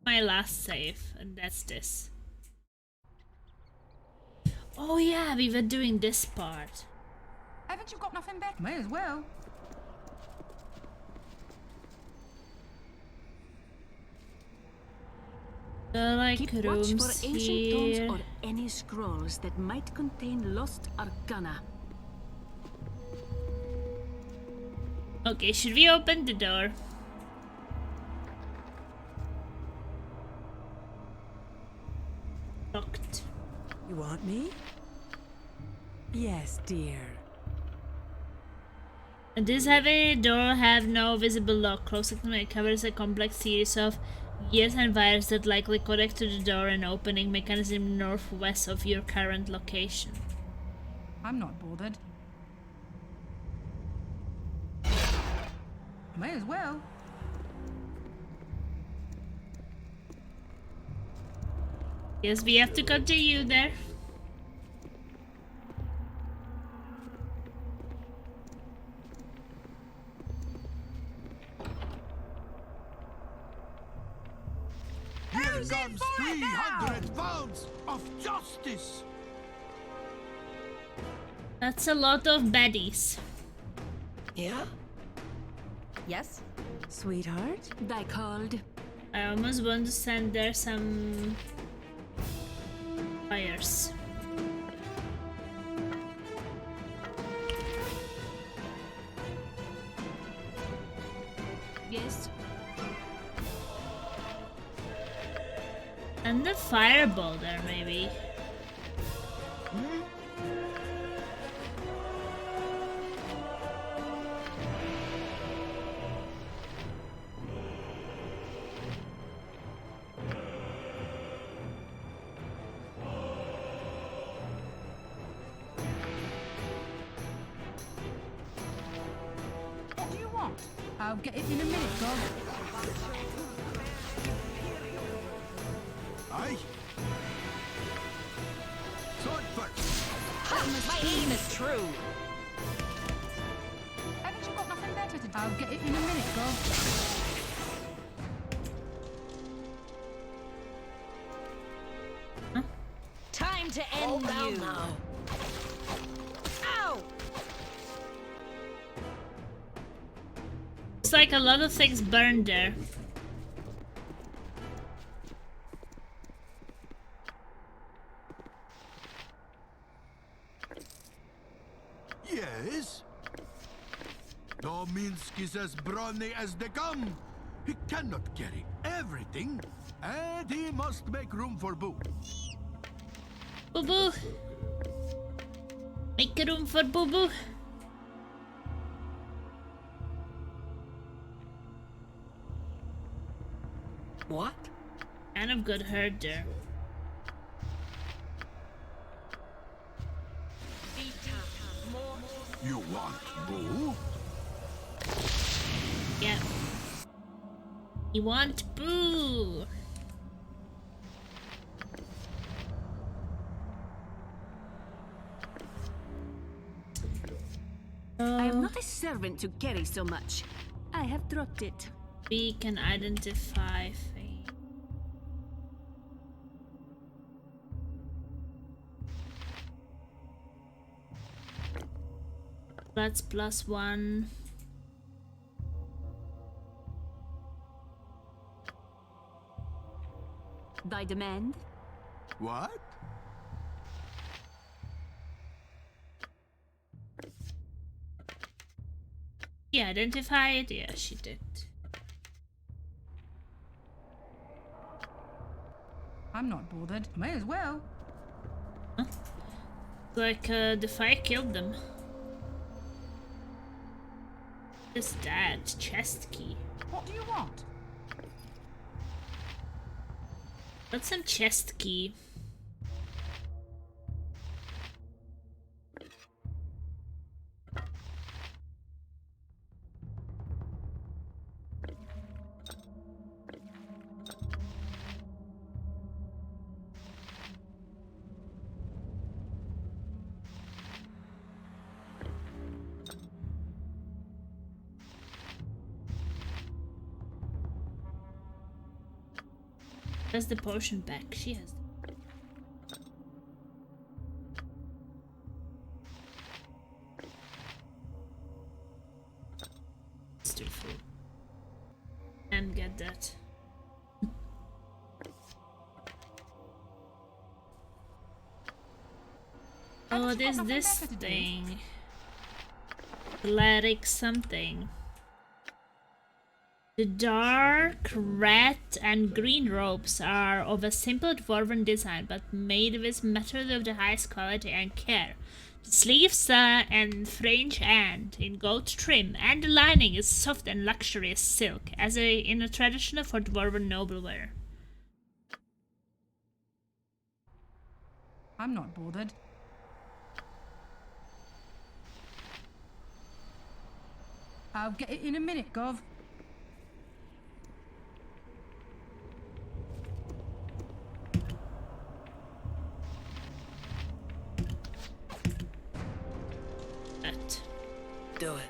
My last save, and that's this. Oh yeah, we were doing this part. Haven't you got nothing better? May as well. Like Keep watch rooms for ancient tomes here. or any scrolls that might contain lost arcana. Okay, should we open the door? Locked. You want me? Yes, dear. And this heavy door have no visible lock. Closing it covers a complex series of gears and wires that likely connect to the door and opening mechanism northwest of your current location. I'm not bothered. May as well. Yes, we have to continue there. Here comes 300 pounds of justice! That's a lot of baddies. Yeah? Yes? Sweetheart? Thy called. I almost want to send there some fires. Yes. And the fireball there, maybe. What do you want? I'll get it in a minute, God. Aye? Sword first! My aim is true. Haven't you got nothing better to do? I'll get it in a minute, God. Time to end you. Now. Ow! It's like a lot of things burned there. Yes? Dominski's as brawny as they come. He cannot carry everything, and he must make room for Boo. Boo boo. Make room for boo boo. What? Kind of got hurt there. You want Boo? Yeah. You want boo. I am not a servant to carry so much. I have dropped it. We can identify things. That's +1. Thy demand? What? She identified? Yeah, she did. I'm not bothered. May as well. Like, the fire killed them. What is that? Chest key. What do you want? That's some chest key. That's the potion back. She has. It's too full. And get that. Oh, there's this thing. Cleric something. The dark red and green robes are of a simple dwarven design, but made with material of the highest quality and care. The sleeves and fringe end in gold trim, and the lining is soft and luxurious silk, as in a traditional for dwarven noble wear. I'm not bothered. I'll get it in a minute, Gov. Do it.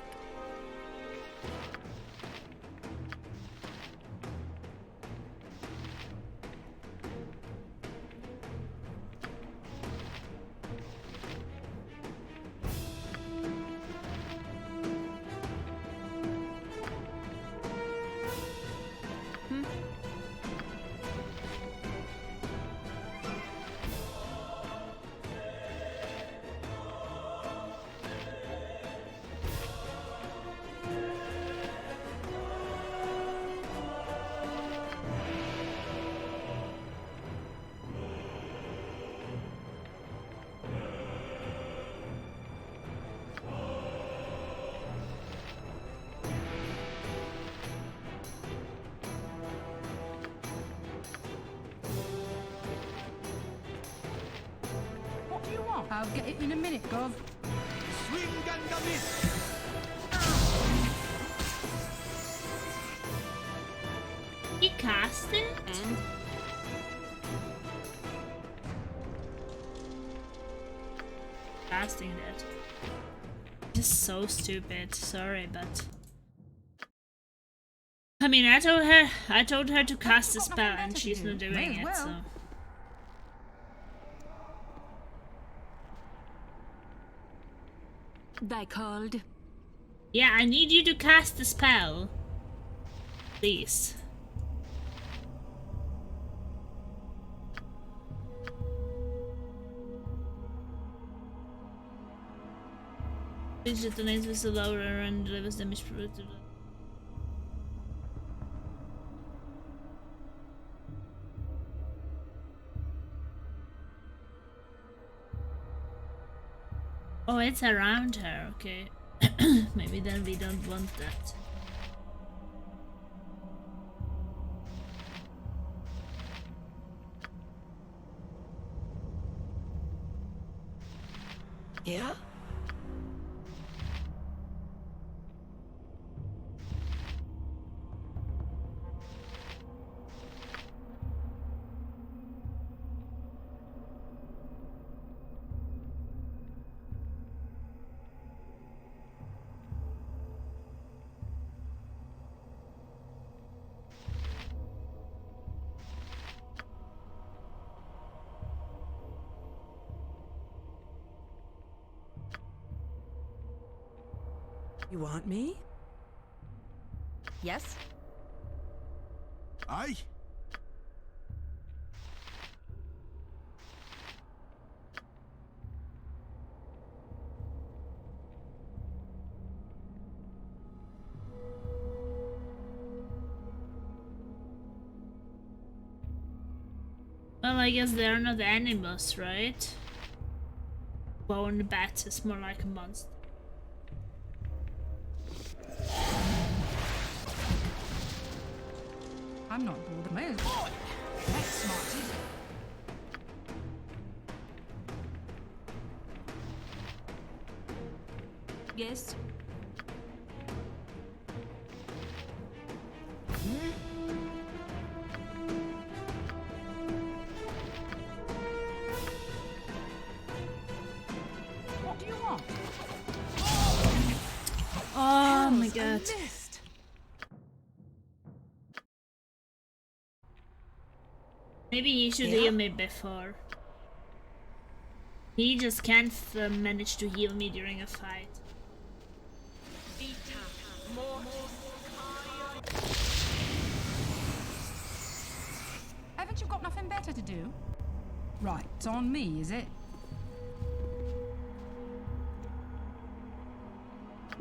What do you want? I'll get it in a minute, Gov. Swing and a miss. He cast it? And Casting that. Just so stupid. Sorry, but I mean, I told her to cast a spell, and she's not doing it. So Thy called. yeah, I need you to cast the spell, please. Please detonates with the lower and delivers damage productive. Oh, it's around her, okay. Maybe then we don't want that. yeah? You want me? Yes? Aye. Well, I guess they are not animals, right? Bone bat is more like a monster. I'm not bored. May as well. That's smarted. Yes. What do you want? Oh my god. Maybe he should Yeah? heal me before. He just can't manage to heal me during a fight. Haven't you got nothing better to do? Right, it's on me, is it?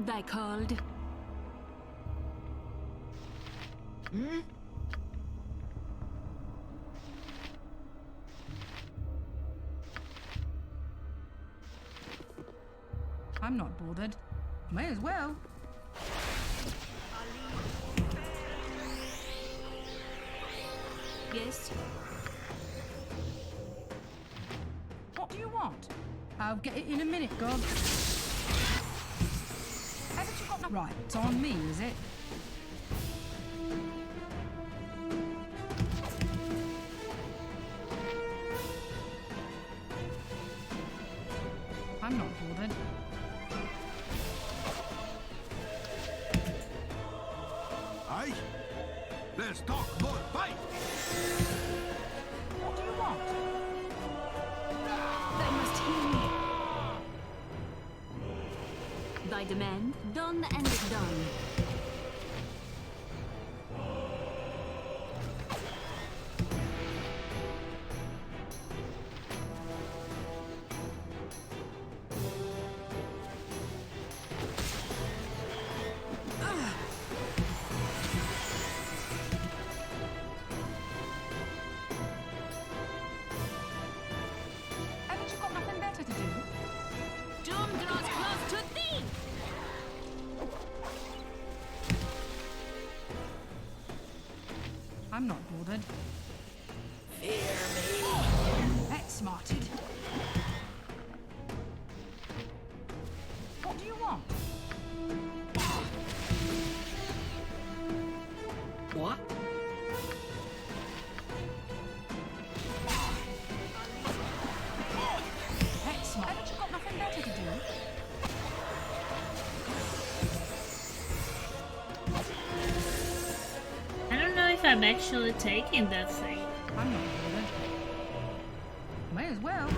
Thy called. I'm not bothered. May as well. Yes. What do you want? I'll get it in a minute, God. Haven't you got no... Right, it's on me, is it? I'm not bothered. Aye? Let's talk more fight! What do you want? Thou must heal me. Thy demand, done and done. Haven't you got nothing better to do? Doom draws close to thee! I'm not bothered. Fear me. That's smarted. What do you want? What? That's smart. Haven't you got nothing better to do? I don't know if I'm actually taking that thing. I'm not bothered. May as well.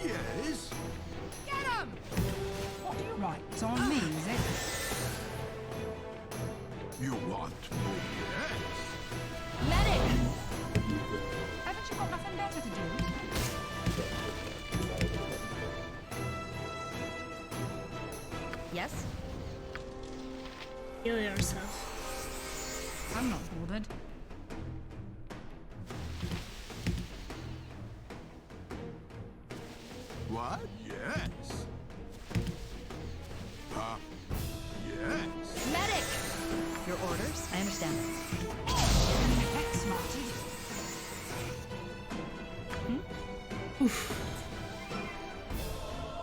Yes? Get him! What do you... Right, it's on me, is it? You want more yes? Medic! Haven't you got nothing better to do? Yes? Heal yourself. I'm not bothered. What? Yes. Yes. Medic! Your orders? I understand. That's smarted.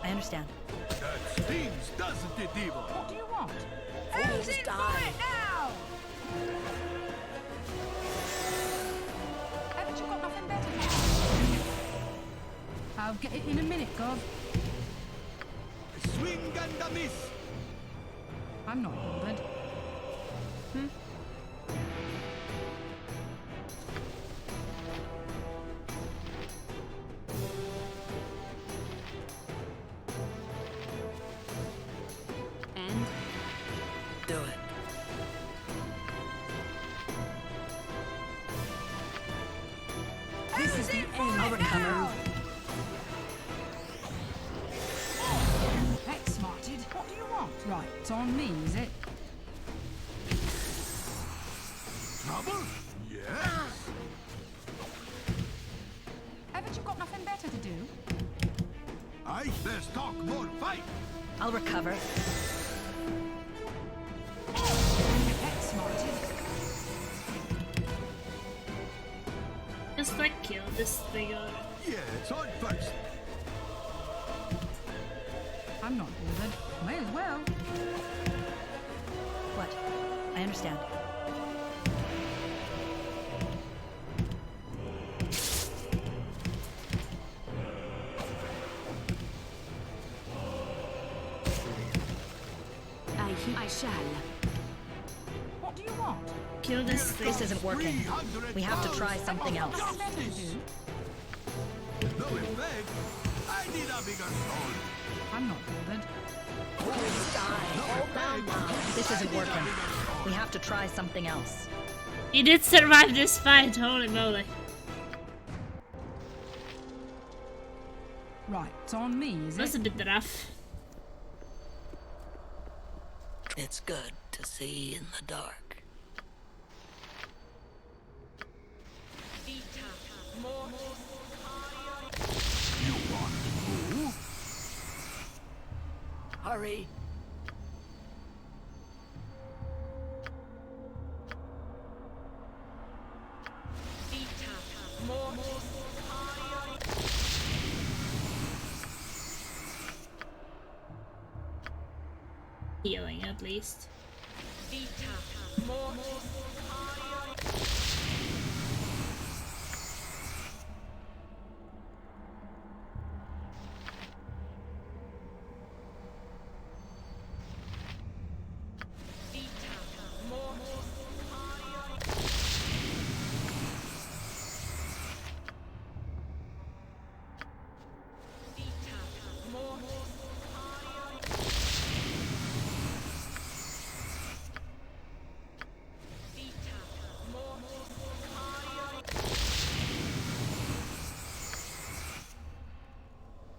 I understand. That stings, doesn't it, Evil? What do you want? Fools die. now? Haven't you got nothing better to do? I'll get it in a minute, God. Swing and a miss. I'm not bothered. And Do it. This is the end. I'll recover. That's smarted. What do you want? Right, it's on me, is it? Trouble? Yes. Haven't you got nothing better to do? Aye, let's talk more fight. I'll recover. That's smarted. Just like kill this thing already. Yes, on first. I'm not bothered. May as well. What? I understand. I shall. What do you want? Kill this thing. This isn't working. We have to try something else. What do you do? No effect. I need a bigger stone. I'm not bothered. This isn't working. We have to try something else. He did survive this fight, holy moly. Right, it's on me, is That's it? a bit rough. It's good to see in the dark. You want to move? Hurry. Healing at least.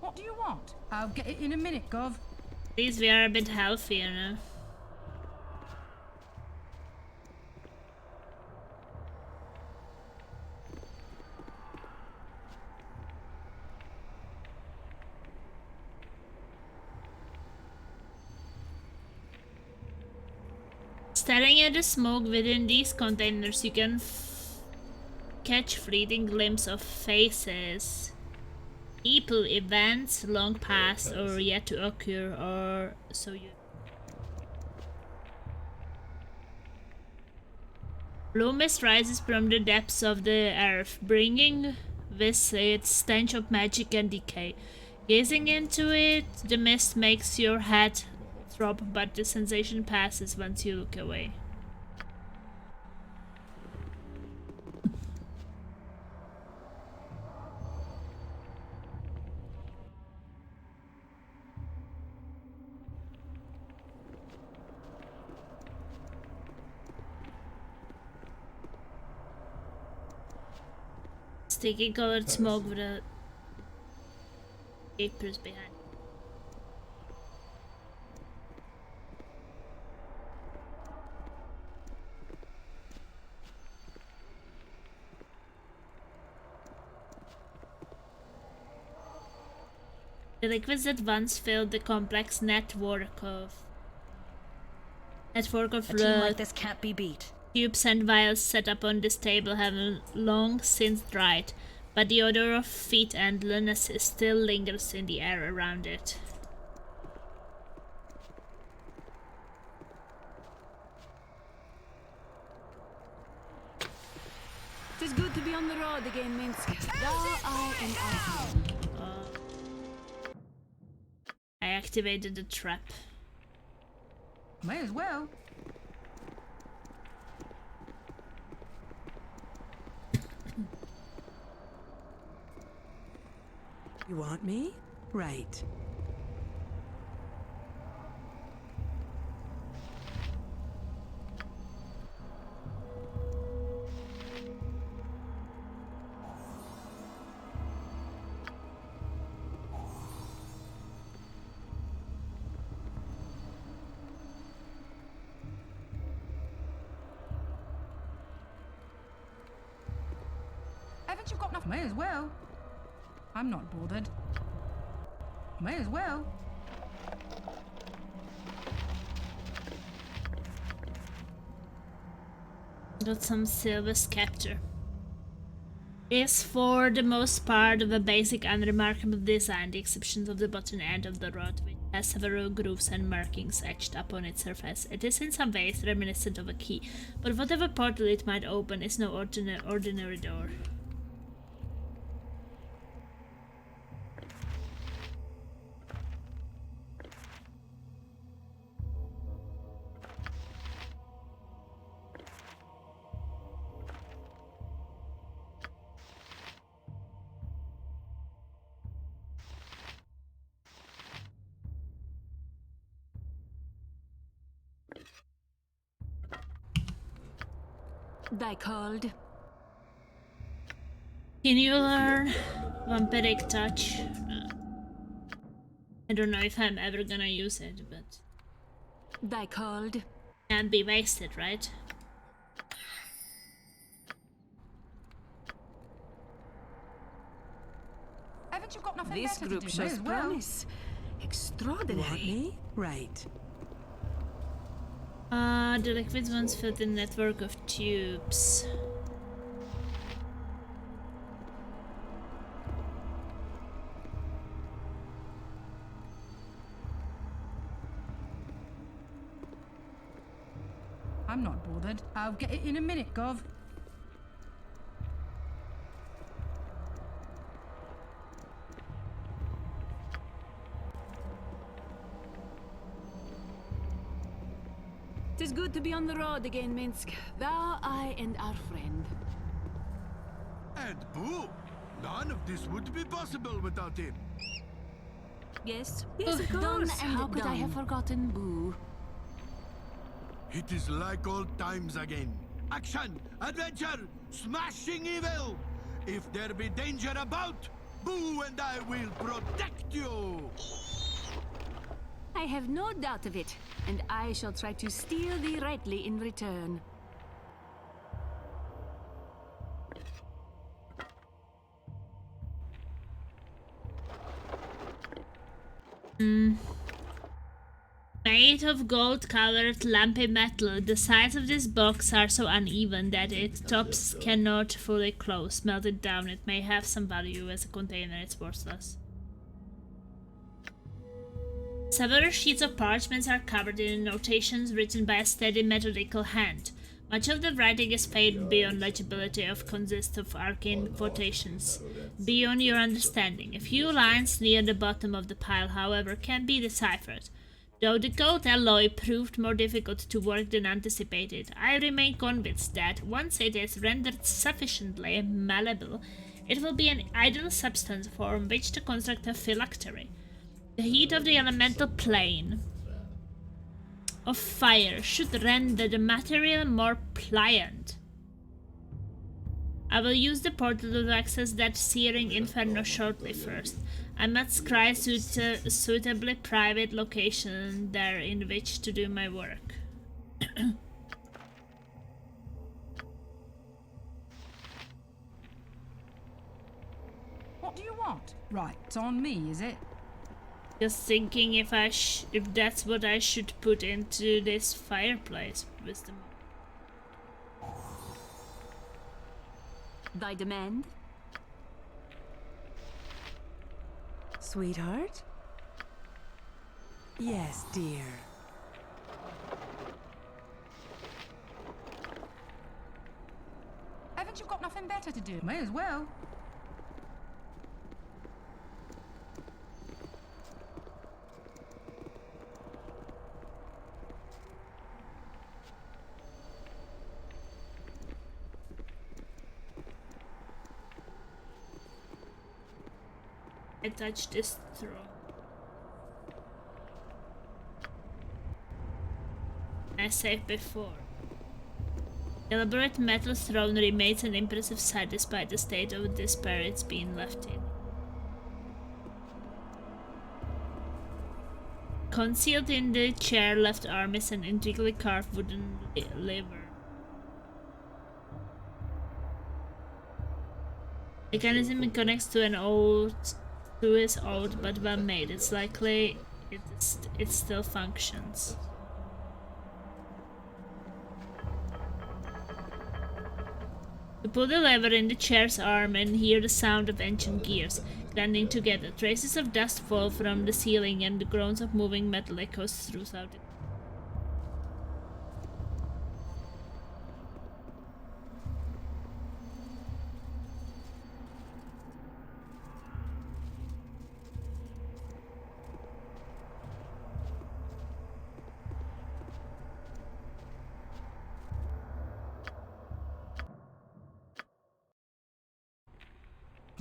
What do you want? I'll get it in a minute, Gov. At least we are a bit healthier now. Staring at the smoke within these containers, you can catch fleeting glimpses of faces. People, events long past or yet to occur, or so you. Blue mist rises from the depths of the earth, bringing with it stench of magic and decay. Gazing into it, the mist makes your head throb, but the sensation passes once you look away. Sticky colored smoke with the vapors behind. The liquids that once filled the complex network of A team like this can't be beat. tubes and vials set up on this table have long since dried, but the odor of feet and lunacy still lingers in the air around it. Tis good to be on the road again, Minsk. Thou I and I. I activated the trap. May as well. You want me? Right. Haven't you got enough? May as well. I'm not bothered. May as well. Got some silver scepter. Is for the most part of a basic unremarkable design, the exceptions of the bottom end of the rod, which has several grooves and markings etched upon its surface. It is in some ways reminiscent of a key, but whatever portal it might open is no ordinary door. Thy called. Can you learn Vampiric Touch? I don't know if I'm ever gonna use it, but Thy called. can't be wasted, right? Haven't you got nothing This better group to do? shows May as well. promise. You Extraordinary. want me? Right. The liquid ones fill the network of tubes. I'm not bothered. I'll get it in a minute, Gov. Tis good to be on the road again, Minsk. Thou, I, and our friend. And Boo! None of this would be possible without him. Yes, yes, of course. How could I have forgotten Boo? It is like old times again. Action, adventure, smashing evil. If there be danger about, Boo and I will protect you. I have no doubt of it, and I shall try to steal thee rightly in return. Made of gold-colored lumpy metal, the sides of this box are so uneven that its tops cannot fully close. Melted down, it may have some value as a container, it's worthless. Several sheets of parchments are covered in notations written by a steady, methodical hand. Much of the writing is faded beyond legibility or consists of arcane quotations, beyond your understanding. A few lines near the bottom of the pile, however, can be deciphered. Though the gold alloy proved more difficult to work than anticipated, I remain convinced that, once it is rendered sufficiently malleable, it will be an ideal substance from which to construct a phylactery. The heat of the elemental plane of fire should render the material more pliant. I will use the portal to access that searing inferno shortly first. I must cry suitably private location there in which to do my work. What do you want? Right, it's on me, is it? Just thinking if if that's what I should put into this fireplace with the Thy demand? Sweetheart? Yes, dear. Haven't you got nothing better to do? May as well. I touched this throne. I said before. The elaborate metal throne remains an impressive sight despite the state of despair it's been left in. Concealed in the chair left arm is an intricately carved wooden lever. The mechanism connects to is old but well made. It's likely it still functions. You pull the lever in the chair's arm and hear the sound of ancient gears grinding together. Traces of dust fall from the ceiling and the groans of moving metal echoes throughout it.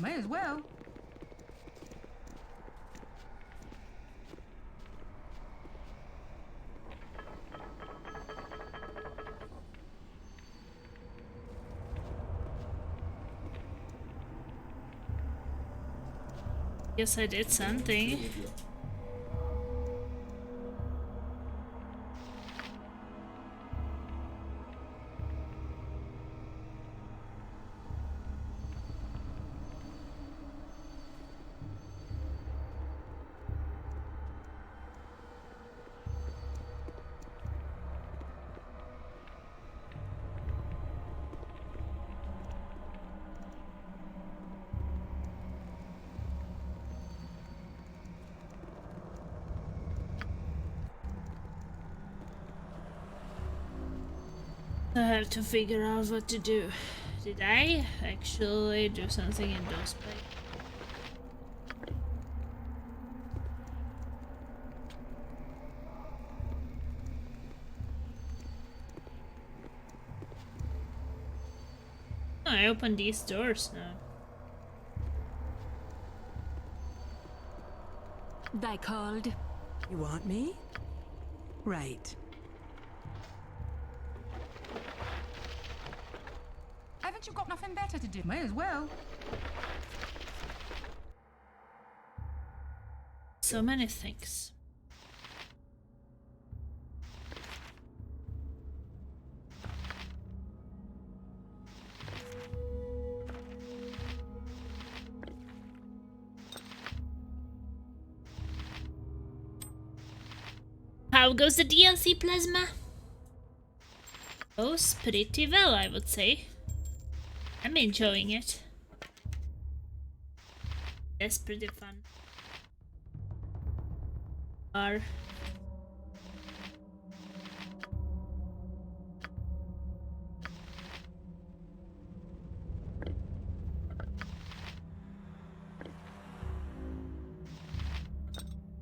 May as well. Guess I did something. I have to figure out what to do. Did I actually do something in those places? Oh, I opened these doors now. Thy called. You want me? Right. Haven't you got nothing better to do? May as well. So many things. How goes the DLC plasma? Goes pretty well, I would say. I'm enjoying it. That's pretty fun. Are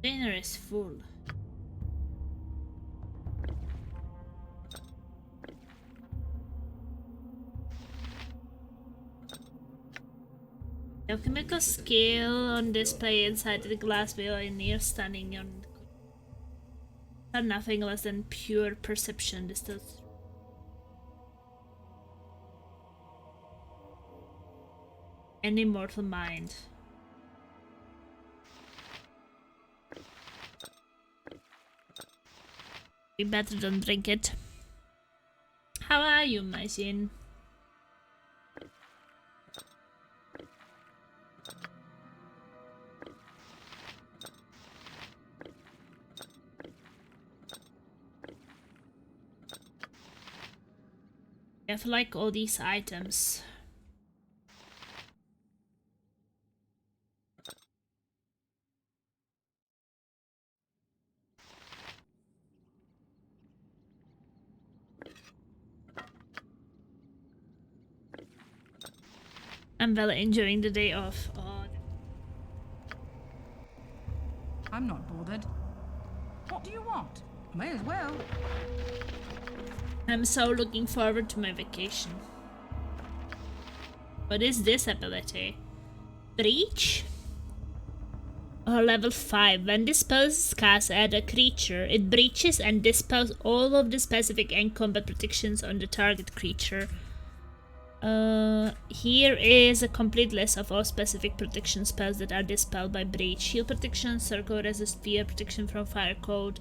dinner is full. Alchemical skill on display inside the glass wheel in near stunning on are nothing less than pure perception distilled. An immortal mind. We better don't drink it. How are you, my Jin? I have like all these items. I'm well enjoying the day off. Oh. I'm not bothered. What do you want? May as well. I'm so looking forward to my vacation. What is this ability? Breach? Oh, level 5. When this spell is cast at a creature, it breaches and dispels all of the specific and combat protections on the target creature. Here is a complete list of all specific protection spells that are dispelled by breach. Shield protection, circle resist, fear protection from fire code.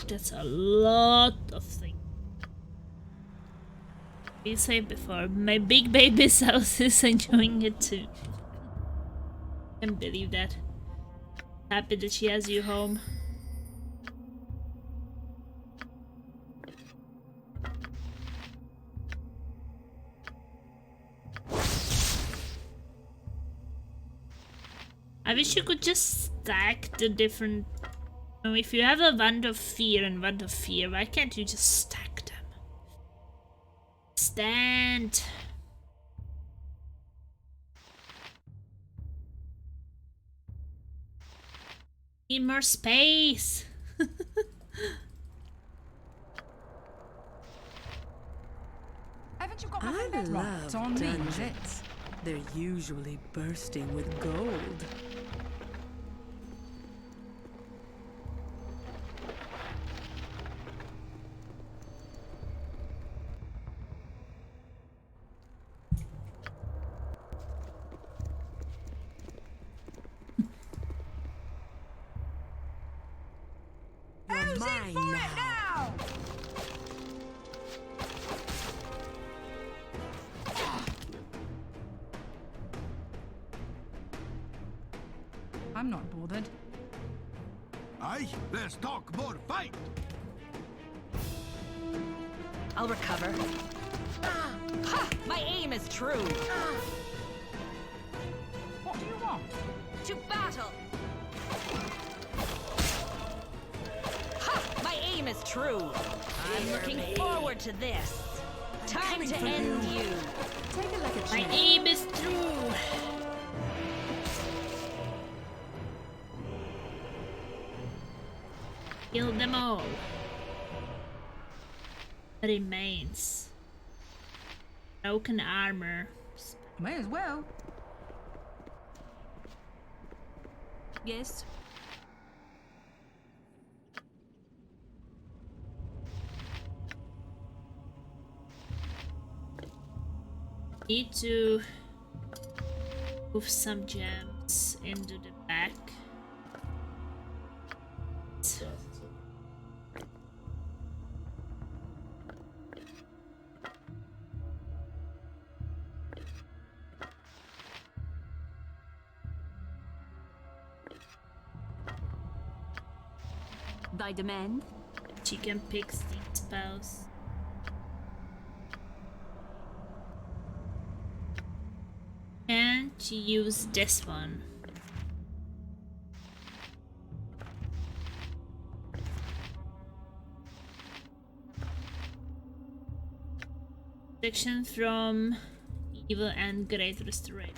That's a lot of things. We said before, my big baby self is enjoying it too. Can't believe that. Happy that she has you home. I wish you could just stack the different... You know, if you have a wand of fear and wand of fear, why can't you just stack them? Stand. Need more space. Haven't you got I nothing better? Right, it's love on me, is it? dungeons. They're usually bursting with gold. Who's in for it now? I'm not bothered. Aye, let's talk more fight. I'll recover. Ha! My aim is true. What do you want? To battle. Ha! My aim is true. I'm looking forward to this. Time to end you. Take it like a My champ. aim is true. Kill them all. Remains. Broken armor. May as well. Yes. Need to move some gems into the back. Thy demand? She can pick these spells. And she used this one. Protection from evil and great restoration.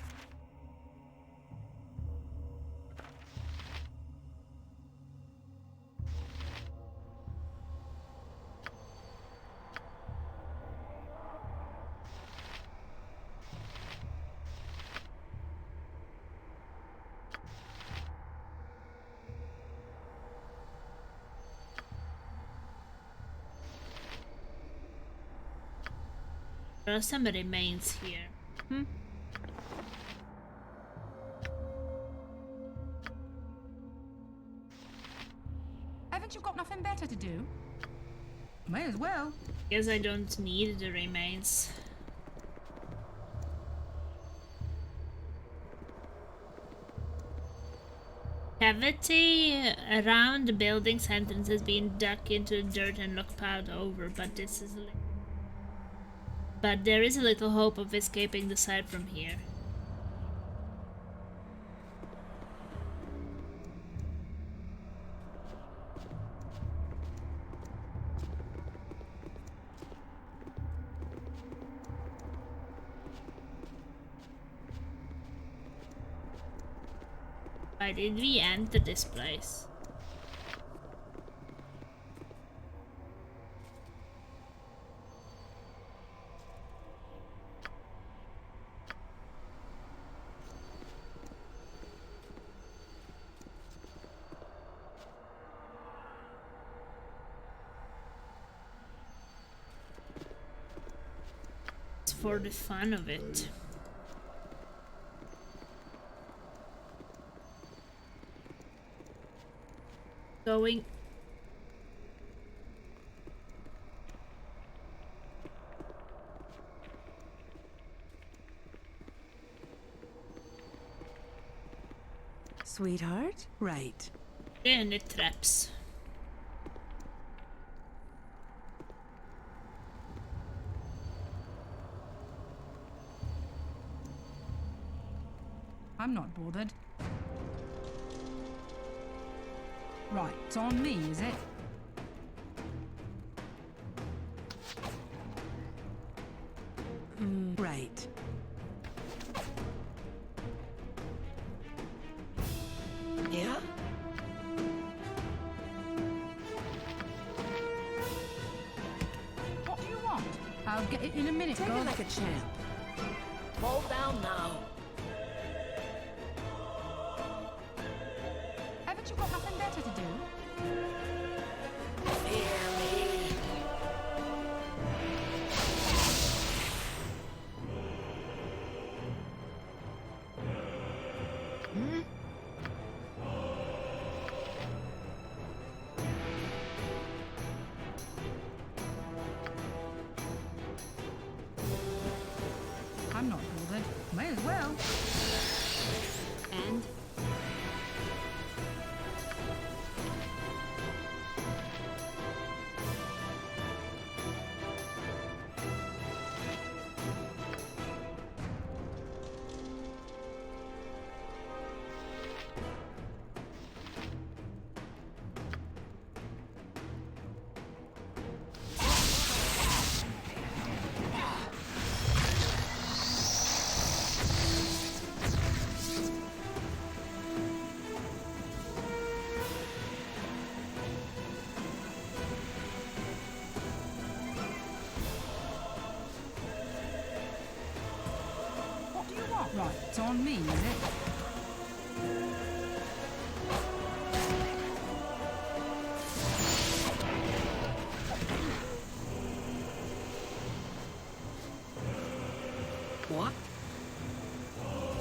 There are some remains here. Haven't you got nothing better to do? May as well. Guess I don't need the remains. Cavity around the building's entrance has been dug into the dirt and locked piled over, but there is a little hope of escaping the site from here. Why did we enter this place? It's for the fun of it. Going. Sweetheart? Right. And it traps. I'm not bothered. Right, it's on me, is it? Right. Yeah? What do you want? I'll get it in a minute, Take girl. it like a champ. Fall down now. Haven't you got nothing better to do? Fear me. is it? What?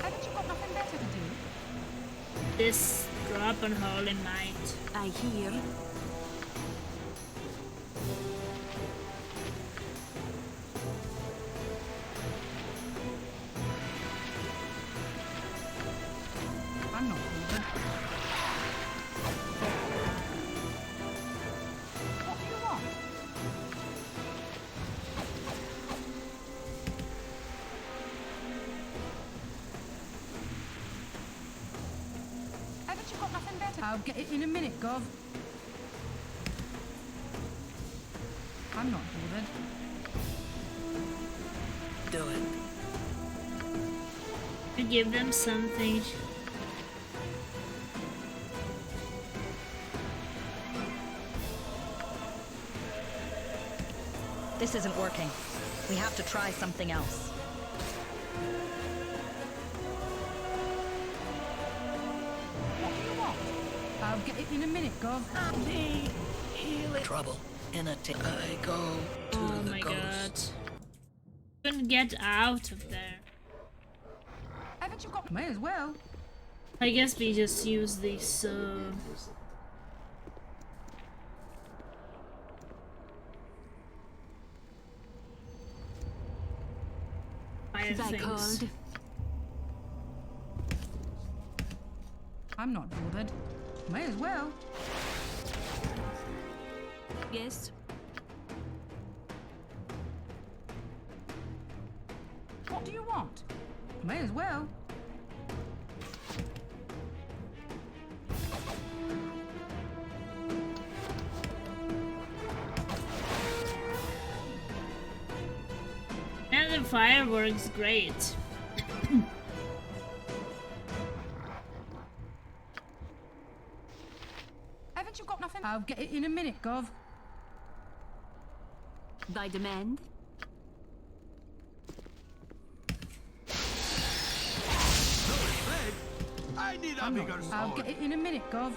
Haven't you got nothing better to do? This drop on holy might. I hear. I'm not bothered. What do you want? Haven't you got nothing better? I'll get it in a minute, Gov. I'm not bothered. Do it. To give them something. This isn't working. We have to try something else. What do you want? I'll get it in a minute, Gov. Need healing. Trouble in a I go to Oh the my ghost. god. Couldn't get out of there. Haven't you got? May as well. I guess we just use these fire As I things. called. I'm not bothered. May as well. Yes. What do you want? May as well. And the fireworks great. Haven't you got nothing? I'll get it in a minute, Gov. By demand. Fred, I need a I'm bigger not. sword. I'll get it in a minute, Gov.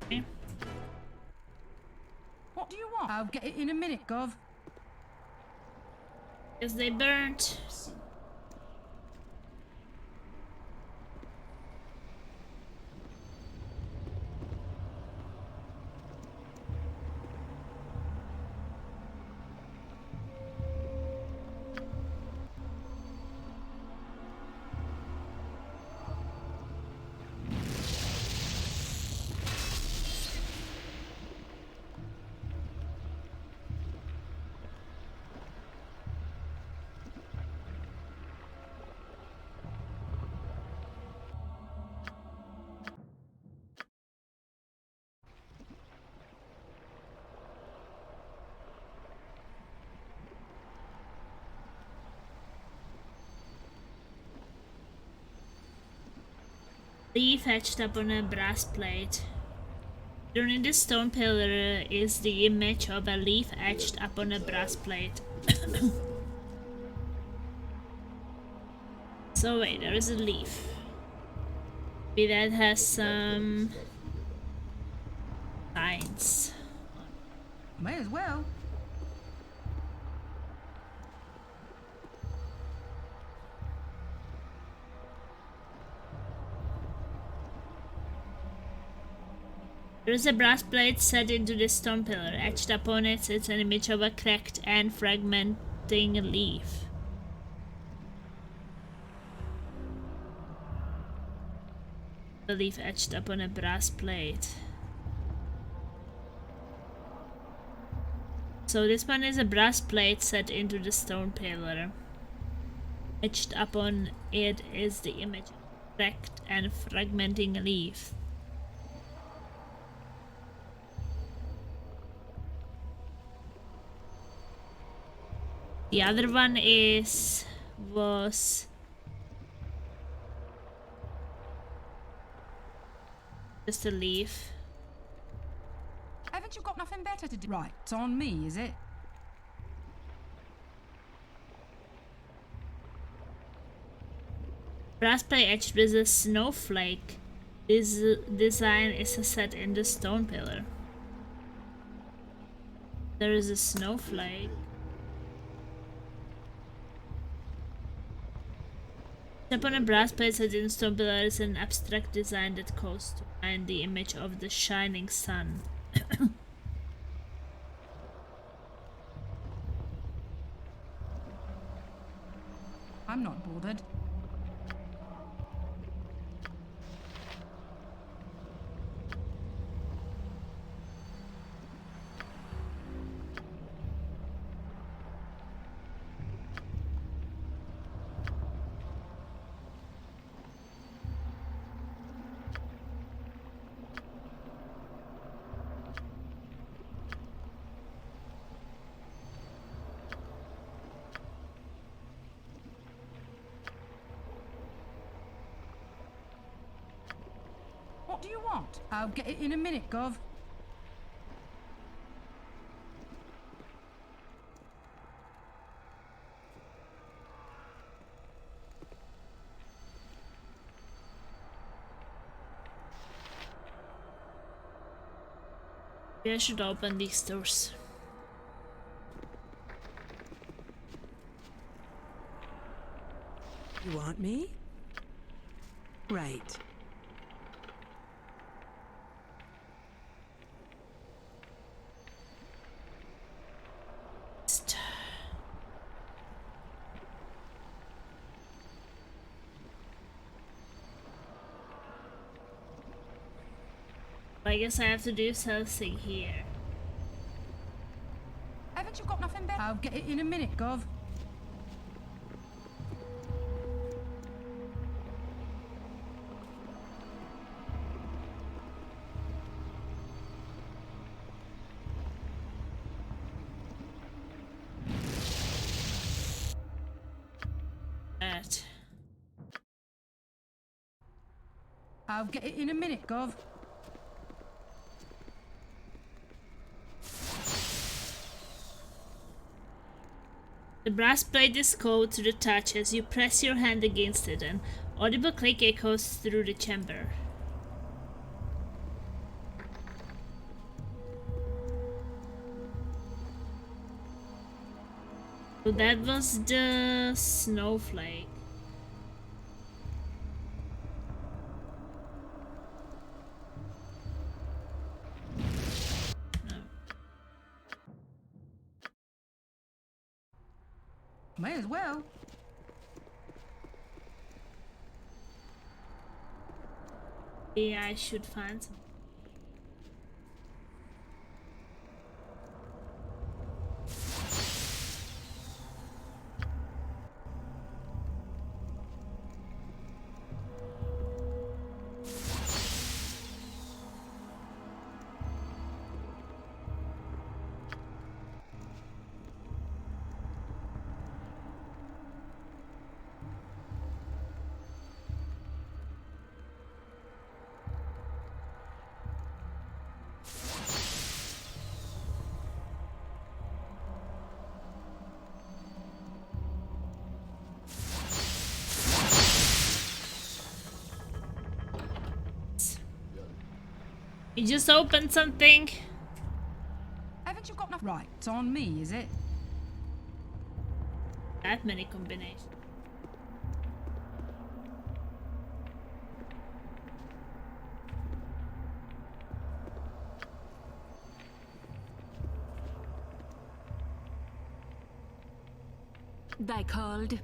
Okay. What do you want? I'll get it in a minute, Gov. Because they burnt. Leaf etched up on a brass plate. Underneath the stone pillar is the image of a leaf etched up on a brass plate. So wait, there is a leaf. Maybe that has some signs. May as well. There is a brass plate set into the stone pillar. Etched upon it is an image of a cracked and fragmenting leaf. A leaf etched upon a brass plate. So this one is a brass plate set into the stone pillar. Etched upon it is the image of a cracked and fragmenting leaf. The other one was just a leaf. Haven't you got nothing better to do? Right, it's on me, is it? Brass plate etched with a snowflake. This design is set in the stone pillar. There is a snowflake. Step on a brass plate set in stone pillar is an abstract design that calls to mind the image of the shining sun. I'm not bothered. What do you want? I'll get it in a minute, Gov. Maybe I should open these doors. You want me? Right. I guess I have to do something here. Haven't you got nothing better? I'll get it in a minute, Gov. That. I'll get it in a minute, Gov. The brass plate is cold to the touch as you press your hand against it. An audible click echoes through the chamber. So that was the snowflake. May as well. Yeah, I should find some. You just opened something. Haven't you got nothing? Right, it's on me, is it? That many combinations. Thy called.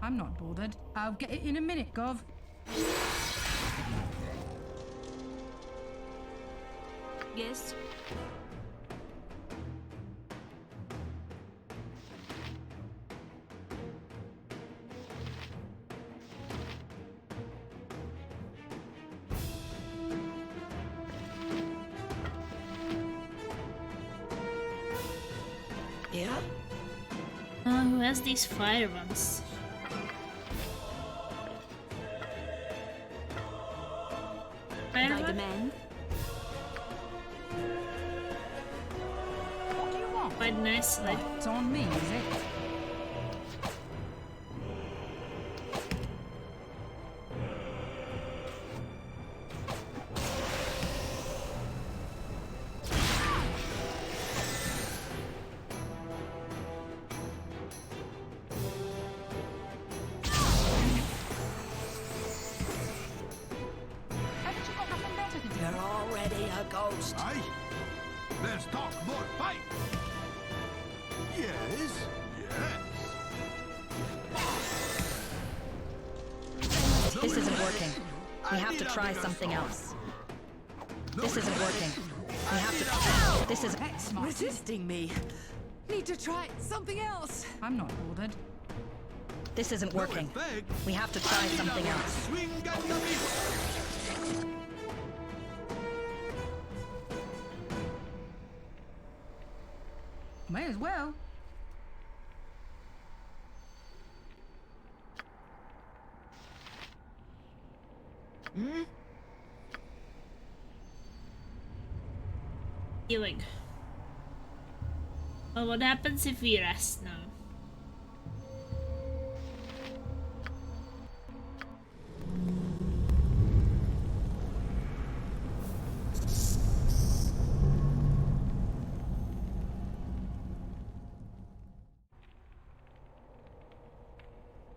I'm not bothered. I'll get it in a minute, Gov. Yes. Yeah? Who has these fire ones? Thy Fire one? demand. What do you want? Quite nicely. Right, it's on me, is it? first. Aye. Let's talk more fight. Yes, yes. This isn't working. We have to try something else. This isn't working. We have to. This is. That's smart. Resisting me. Need to try something else. I'm not bothered. This isn't working. No effect. We have to try something else. Swing and a miss. May as well. Healing. Well, what happens if we rest now?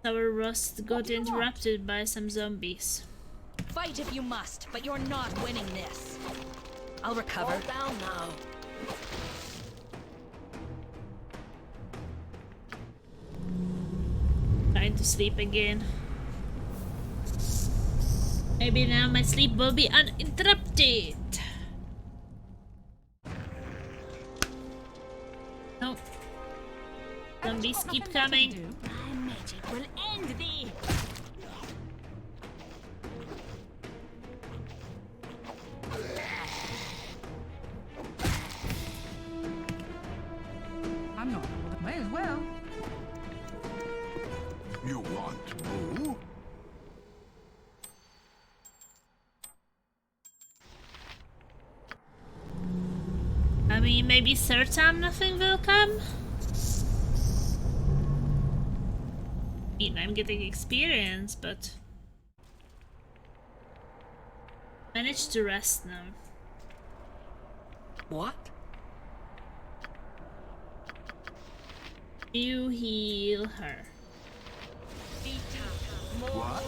Our rust got interrupted by some zombies. Fight if you must, but you're not winning this. I'll recover. Fall down now. Trying to sleep again. Maybe now my sleep will be uninterrupted. No. Zombies keep coming. My magic will end thee. I'm not bothered. May as well. You want boo? I mean, maybe third time nothing will come? I mean, I'm getting experience, but... Managed to rest now. What? You heal her. What?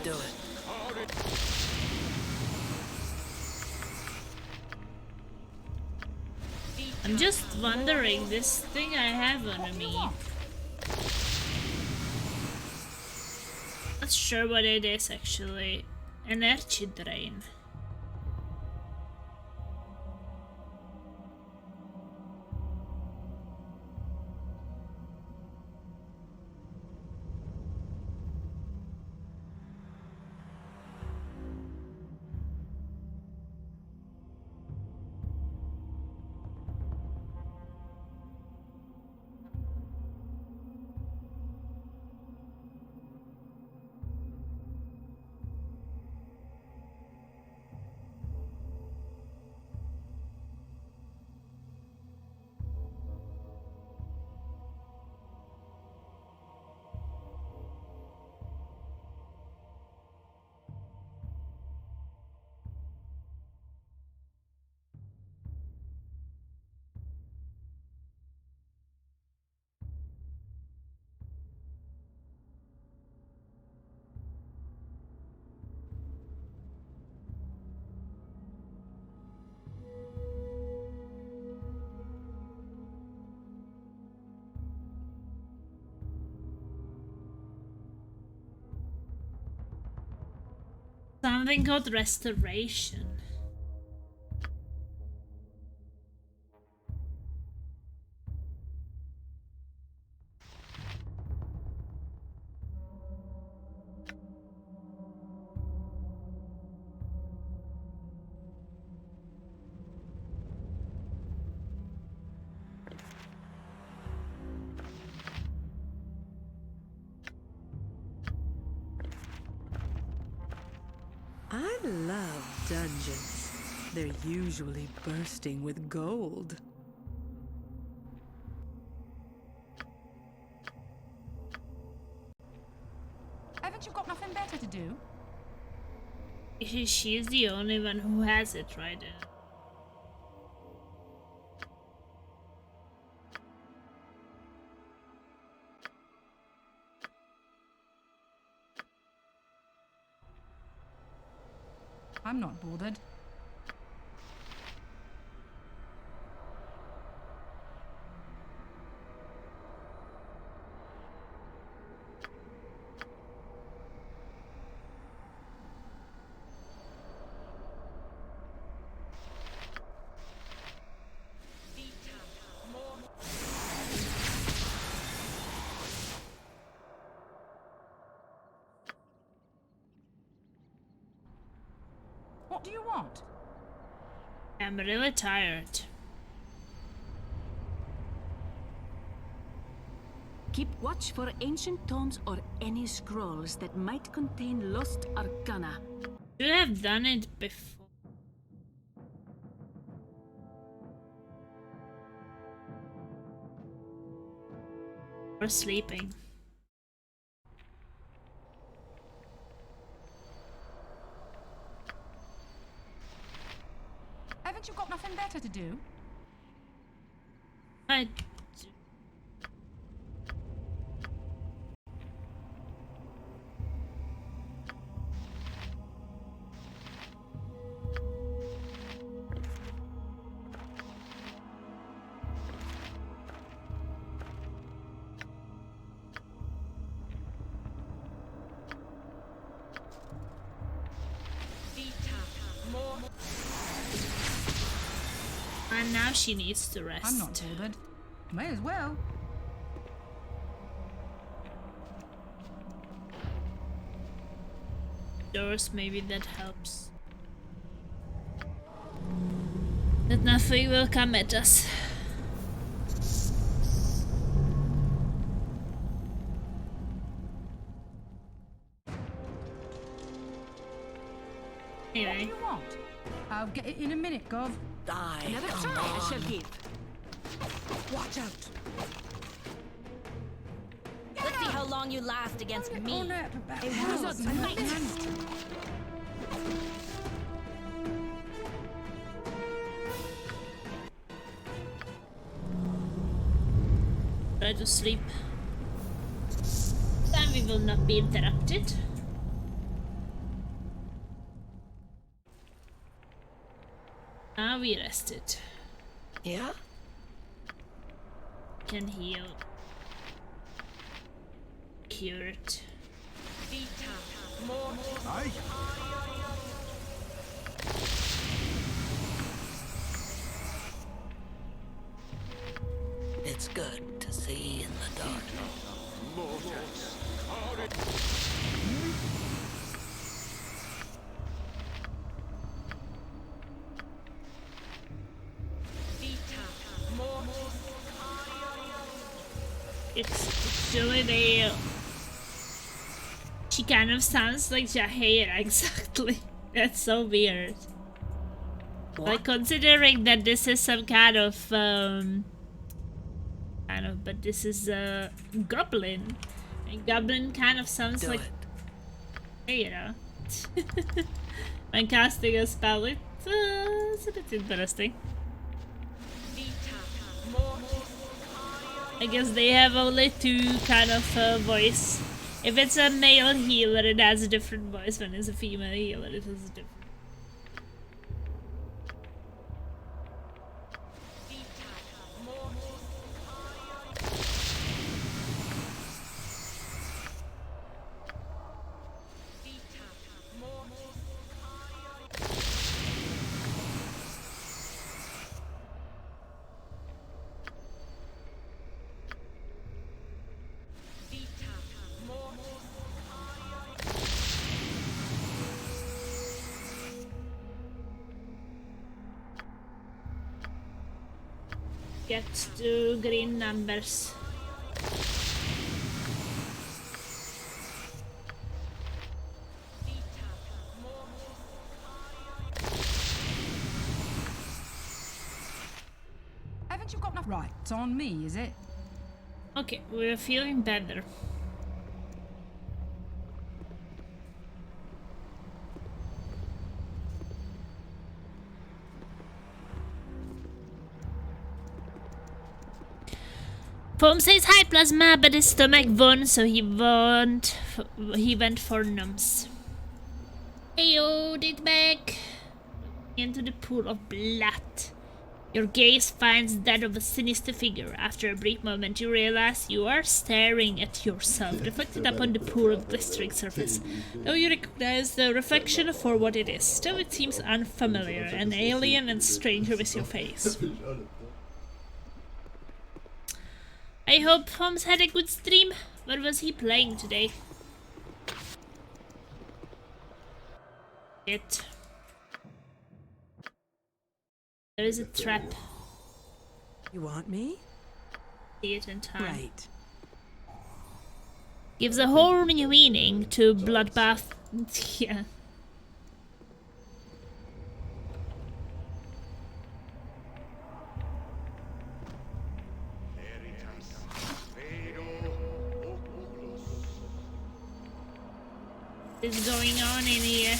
Do it. I'm just wondering, this thing I have on me. Not sure what it is actually. Energy drain. Something called restoration. I love dungeons. They're usually bursting with gold. Haven't you got nothing better to do? She's the only one who has it right now. I'm not bothered. What do you want? I'm really tired. Keep watch for ancient tomes or any scrolls that might contain lost arcana. You have done it before. Or sleeping. Haven't you got nothing better to do? I And now she needs to rest. I'm not bothered. May as well. Doors, maybe that helps. That nothing will come at us. What do Anyway, you want? I'll get it in a minute, Gov. Die. Another Come try I on. shall give. Watch out. Let's see how long you last against me. On up about A hours wizard's and might. minutes. try to sleep. Then we will not be interrupted. Now we rested. Yeah? Can heal. Cure it. Aye. It's good to see in the dark. It's really the. She kind of sounds like Jaheira, exactly. That's so weird. Like, considering that this is some kind of, but this is a goblin. And goblin kind of sounds Do like it. Jaheira. When casting a spell, it's a bit interesting. I guess they have only two kind of voice. If it's a male healer, it has a different voice. When it's a female healer, it has a different. Get to green numbers. Haven't you got enough? Right, it's on me, is it? Okay, we're feeling better. Foam says hi Plasma, but his stomach won, so he went for nums. Ayo, it back into the pool of blood. Your gaze finds that of a sinister figure. After a brief moment, you realize you are staring at yourself, reflected upon the pool of glistering surface. Though you recognize the reflection for what it is, still it seems unfamiliar and alien and stranger with your face. I hope Holmes had a good stream. What was he playing today? It. There is a trap. You want me? See it in time. Right. Gives a whole new meaning to bloodbath. Yeah. What is going on in here?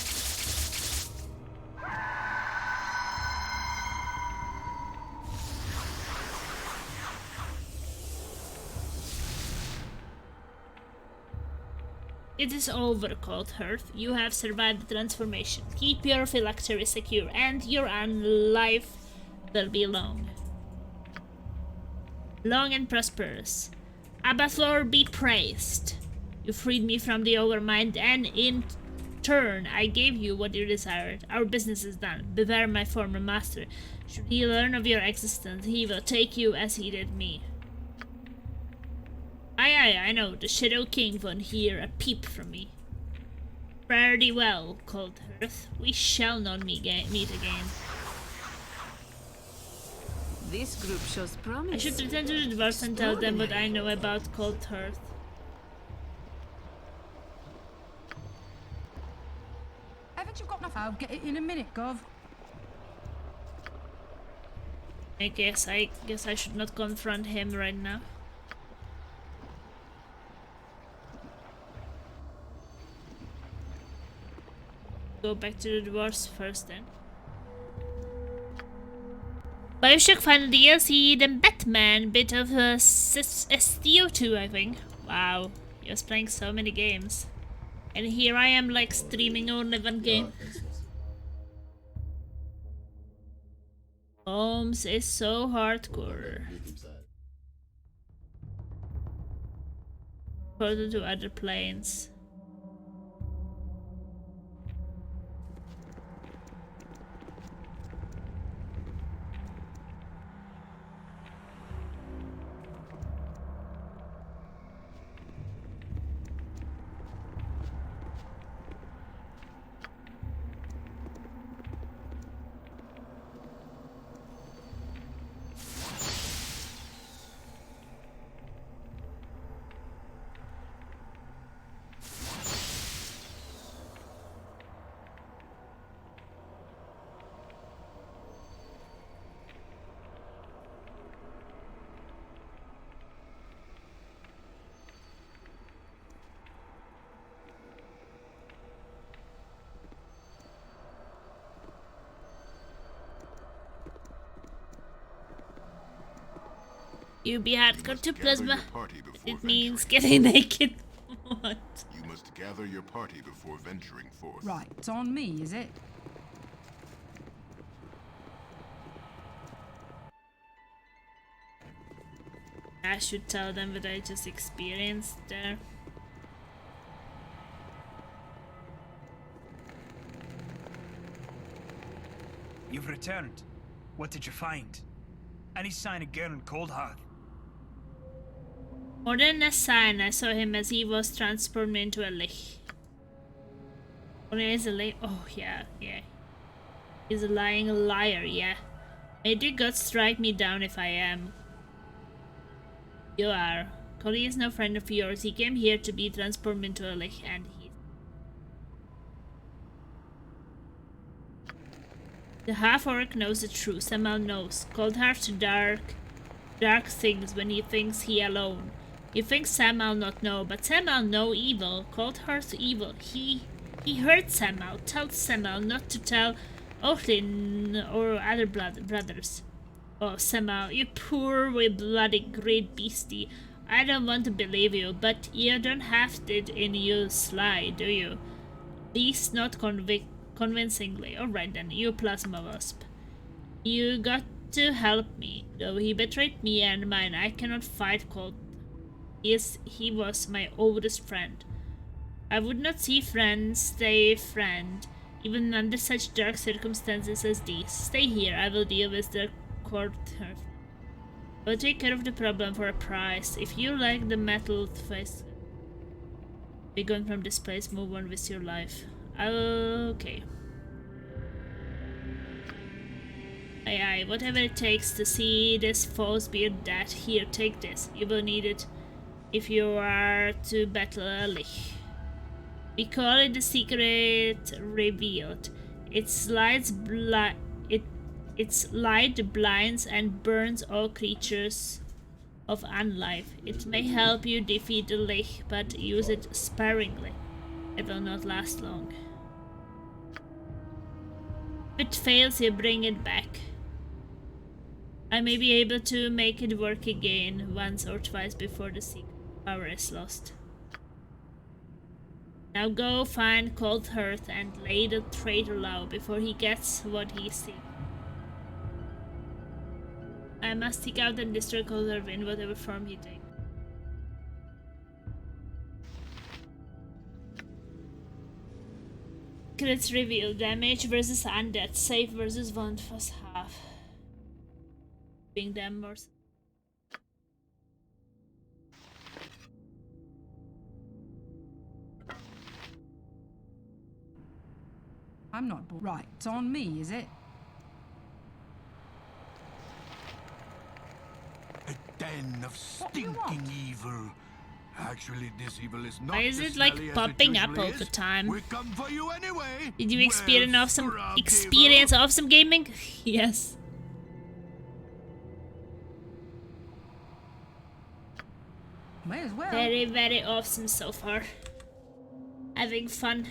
It is over, called Hearth. You have survived the transformation. Keep your phylactery secure, and your life will be long. Long and prosperous. Abathor be praised. You freed me from the overmind, and in turn, I gave you what you desired. Our business is done. Beware my former master. Should he learn of your existence, he will take you as he did me. Aye, I know. The Shadow King won't hear a peep from me. Fare thee well, called Hearth. We shall not meet again. This group shows promise. I should return to the dwarves and tell them what I know about Cold Hearth. Haven't you got enough? I'll get it in a minute, Gov. I guess I should not confront him right now. Go back to the dwarves first then. Bioshock Final DLC, then Batman, bit of STO2 I think. Wow, he was playing so many games. And here I am like streaming only one game. Holmes is so hardcore. Further to other planes. You be hardcore to plasma. It means getting naked. What? You must gather your party before venturing forth. Right, it's on me, is it? I should tell them what I just experienced there. You've returned. What did you find? Any sign of Garen Coldheart? More than a sign, I saw him as he was transformed into a lich. What is a lich? Oh, yeah. He's a lying liar, yeah. May the gods strike me down if I am. You are. Cody is no friend of yours. He came here to be transformed into a lich, and he... The half-orc knows the truth. Samuel knows. Coldheart dark things when he thinks he alone. You think Samuel not know, but Samuel know evil. Coldheart evil. He hurt Samuel. Tell Samuel not to tell Othlin or other brothers. Oh, Samuel, you poor bloody great beastie. I don't want to believe you, but you don't have it in you sly, do you? Least not convincingly. Alright then, you plasma wasp. You got to help me. Though he betrayed me and mine, I cannot fight cold. Yes, he was my oldest friend. I would not see friend stay friend, even under such dark circumstances as these. Stay here, I will deal with the court. I will take care of the problem for a price. If you like the metal face, be gone from this place, move on with your life. Okay. Aye, whatever it takes to see this false beard dead. Here, take this. You will need it if you are to battle a Lich. We call it the secret revealed. Its light blinds and burns all creatures of unlife. It may help you defeat the Lich, but use it sparingly. It will not last long. If it fails, you bring it back. I may be able to make it work again once or twice before the secret power is lost. Now go find Cold Hearth and lay the traitor low before he gets what he seeks. I must seek out and destroy Cold Hearth in whatever form he takes. Secrets reveal. Damage versus undead. Save versus 1 plus half. Being them more. I'm not bored. Right, it's on me, is it? A den of stinking evil. Actually, this evil is not. Why is as it like smelly as popping up usually all the is. time? We come for you anyway. Did you Well, experience awesome gaming? Yes. May as well. Very, very awesome so far. Having fun.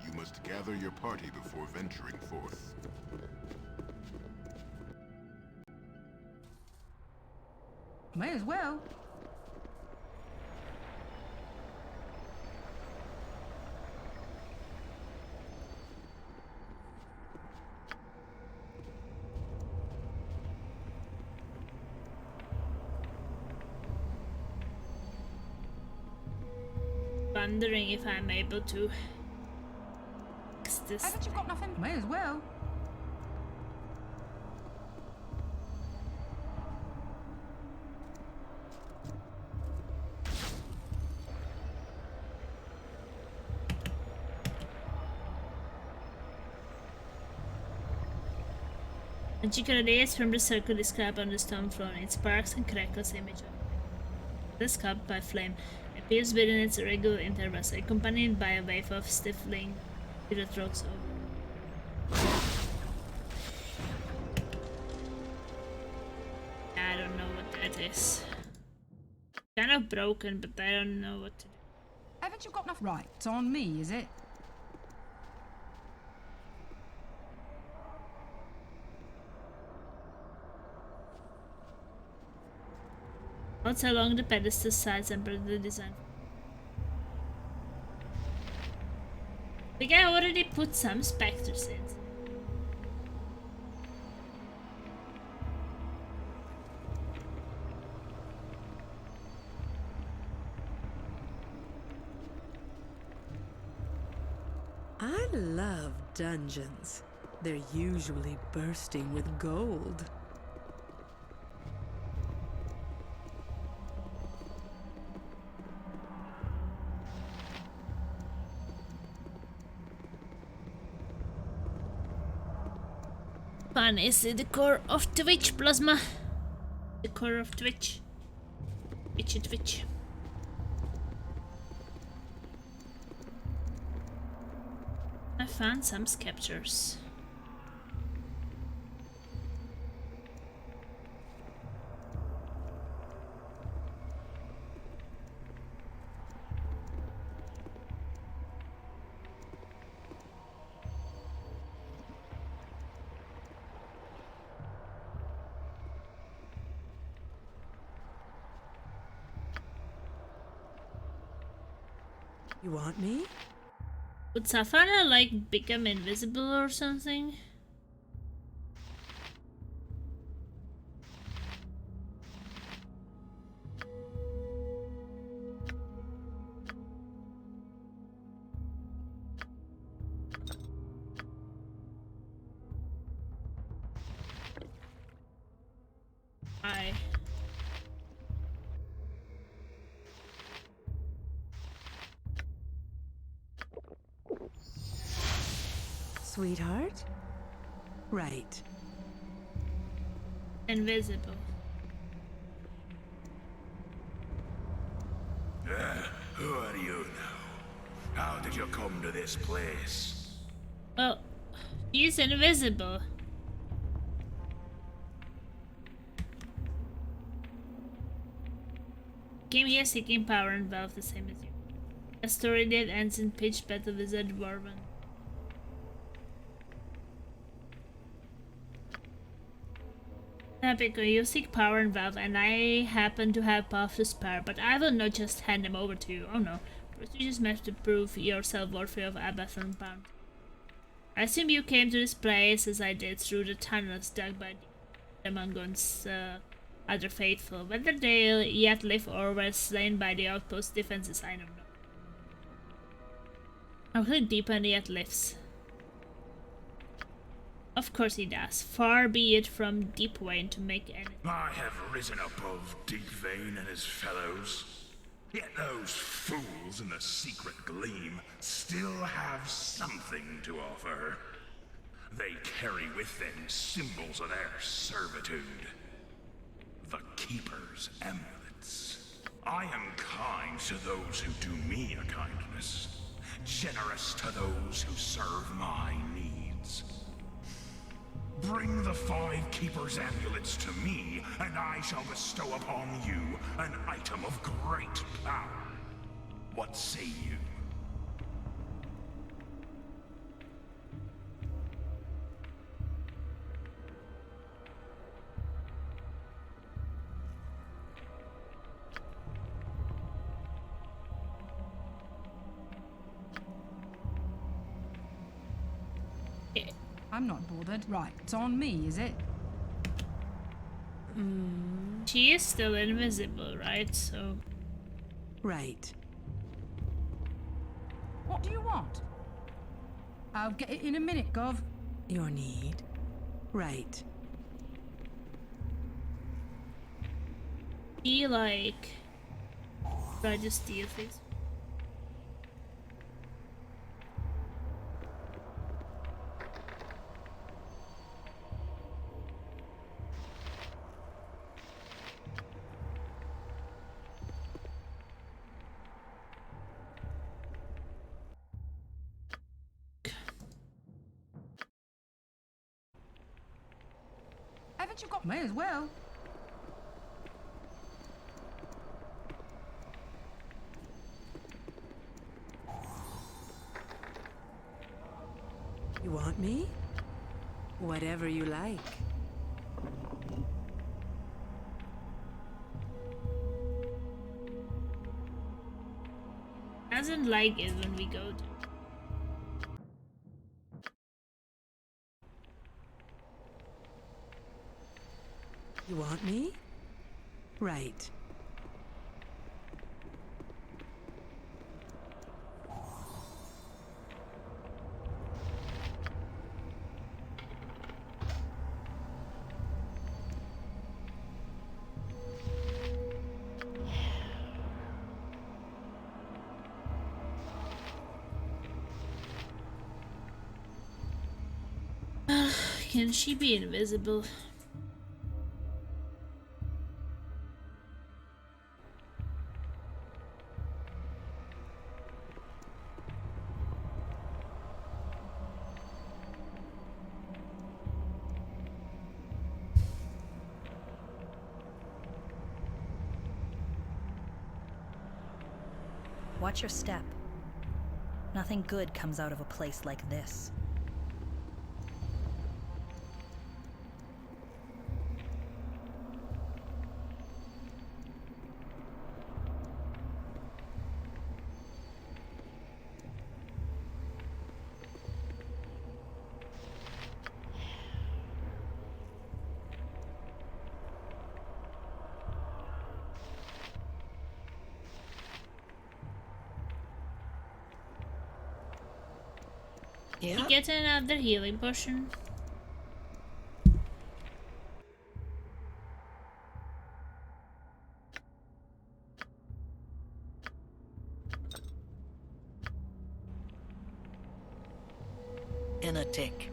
You must gather your party before venturing forth. May as well. Wondering if I'm able to fix this. Haven't you got nothing? May as well. Magical radiates from the circle described on the stone floor. It sparks and crackles image of this cup by flame. Appears within its regular intervals, accompanied by a wave of stifling that rolls over. I don't know what that is. Kind of broken, but I don't know what to do. Haven't you got enough? Right, it's on me, is it? Notes along the pedestal sides and the design. I think I already put some specters in. I love dungeons. They're usually bursting with gold. Fun is the core of Twitch, Plasma. The core of Twitch. Twitch. I found some scepters. You want me? Would Safana like become invisible or something? I. Sweetheart? Right. Invisible. Who are you now? How did you come to this place? Well, he's invisible. Came here seeking power and wealth the same as you. A story that ends in pitch battle with a Dwarven. Typical, you seek power and wealth, and I happen to have path to spare, but I will not just hand them over to you. Oh no. First you just have to prove yourself worthy of Abath and Pound. I assume you came to this place as I did through the tunnels dug by the Demongon's other faithful. Whether they yet live or were slain by the outpost defenses, I don't know. I think Deepan yet lives. Of course he does. Far be it from Deepwain to make any. I have risen above Deepvein and his fellows. Yet those fools in the secret gleam still have something to offer. They carry with them symbols of their servitude. The Keeper's amulets. I am kind to those who do me a kindness. Generous to those who serve my needs. Bring the 5 Keeper's amulets to me, and I shall bestow upon you an item of great power. What say you? I'm not bothered. Right, it's on me, is it? She is still invisible, right? So. Right. What do you want? I'll get it in a minute, Gov. Your need? Right. He like. Try to steal things. Haven't you got... May as well. You want me? Whatever you like. Doesn't like it when we go to. You want me? Right. Can she be invisible? Watch your step. Nothing good comes out of a place like this. Yeah? You get another healing potion. In a tick.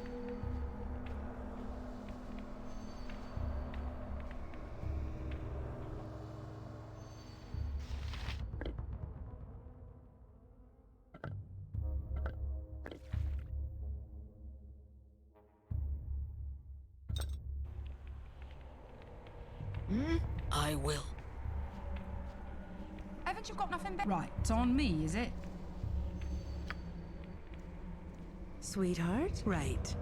I will. Haven't you got nothing better? Right, it's on me, is it? Sweetheart? Right.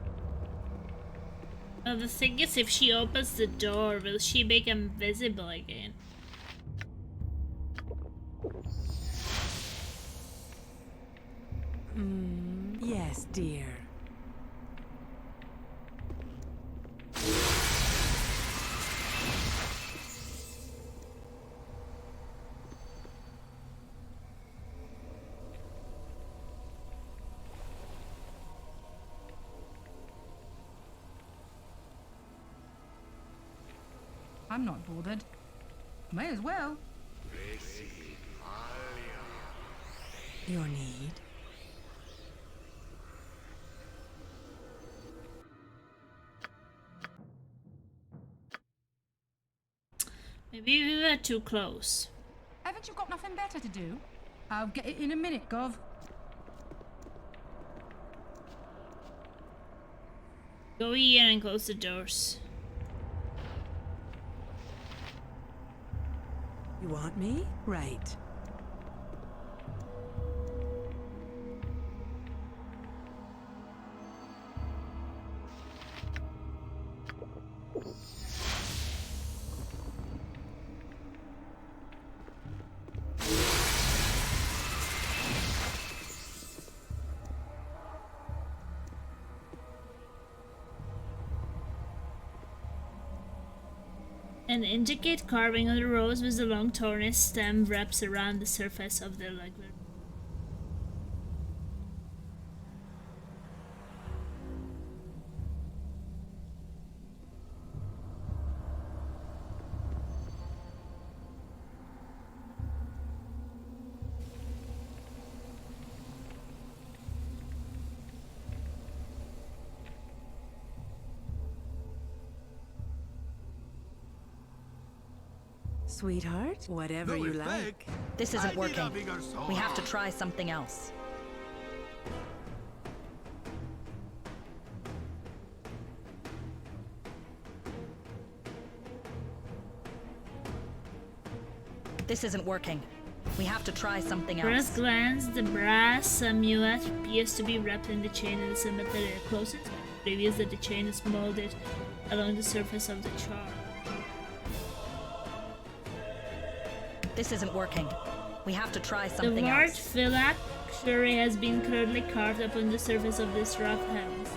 Well, the thing is, if she opens the door, will she become visible again? Yes, dear. I'm not bothered. May as well. Your need? Maybe we were too close. Haven't you got nothing better to do? I'll get it in a minute, Gov. Go here and close the doors. You want me? Right. An intricate carving on the rose with a long thorny stem wraps around the surface of the liquid. Sweetheart? Whatever No you effect. like. This I isn't need a working. bigger sword. We have to try something else. This isn't working. We have to try something First else. glance, the brass amulet appears to be wrapped in the chain in the cemetery. Closer reveals that the chain is molded along the surface of the charm. This isn't working. We have to try The something word else. phylactery has been currently carved upon the surface of this rough heavens.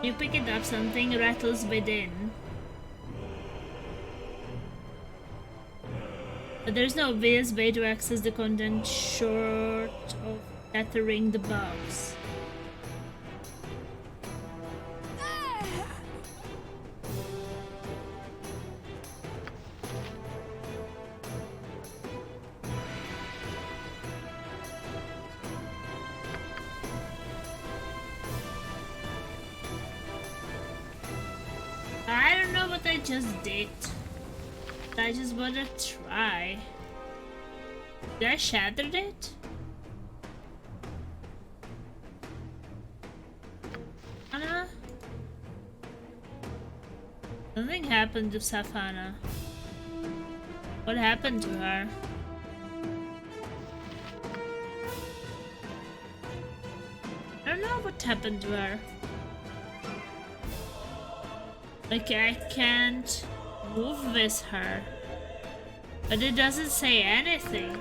You pick it up, something rattles within. But there's no obvious way to access the content short of shattering the box. I don't know what I just did. I just wanna try. Did I shatter it? Anna? Something happened to Safana. What happened to her? I don't know what happened to her. Like, I can't move with her. But it doesn't say anything.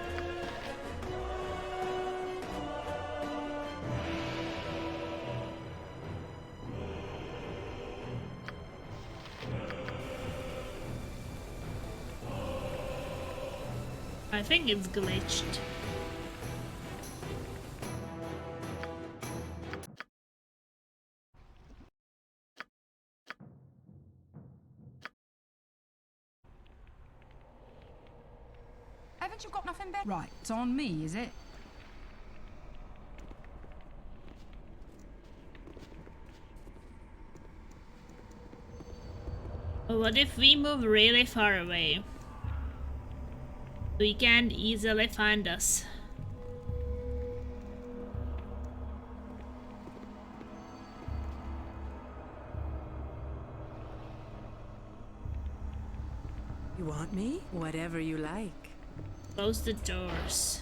I think it's glitched. Haven't you got nothing better? Right, it's on me, is it? What if we move really far away? We can't easily find us. You want me? Whatever you like. Close the doors.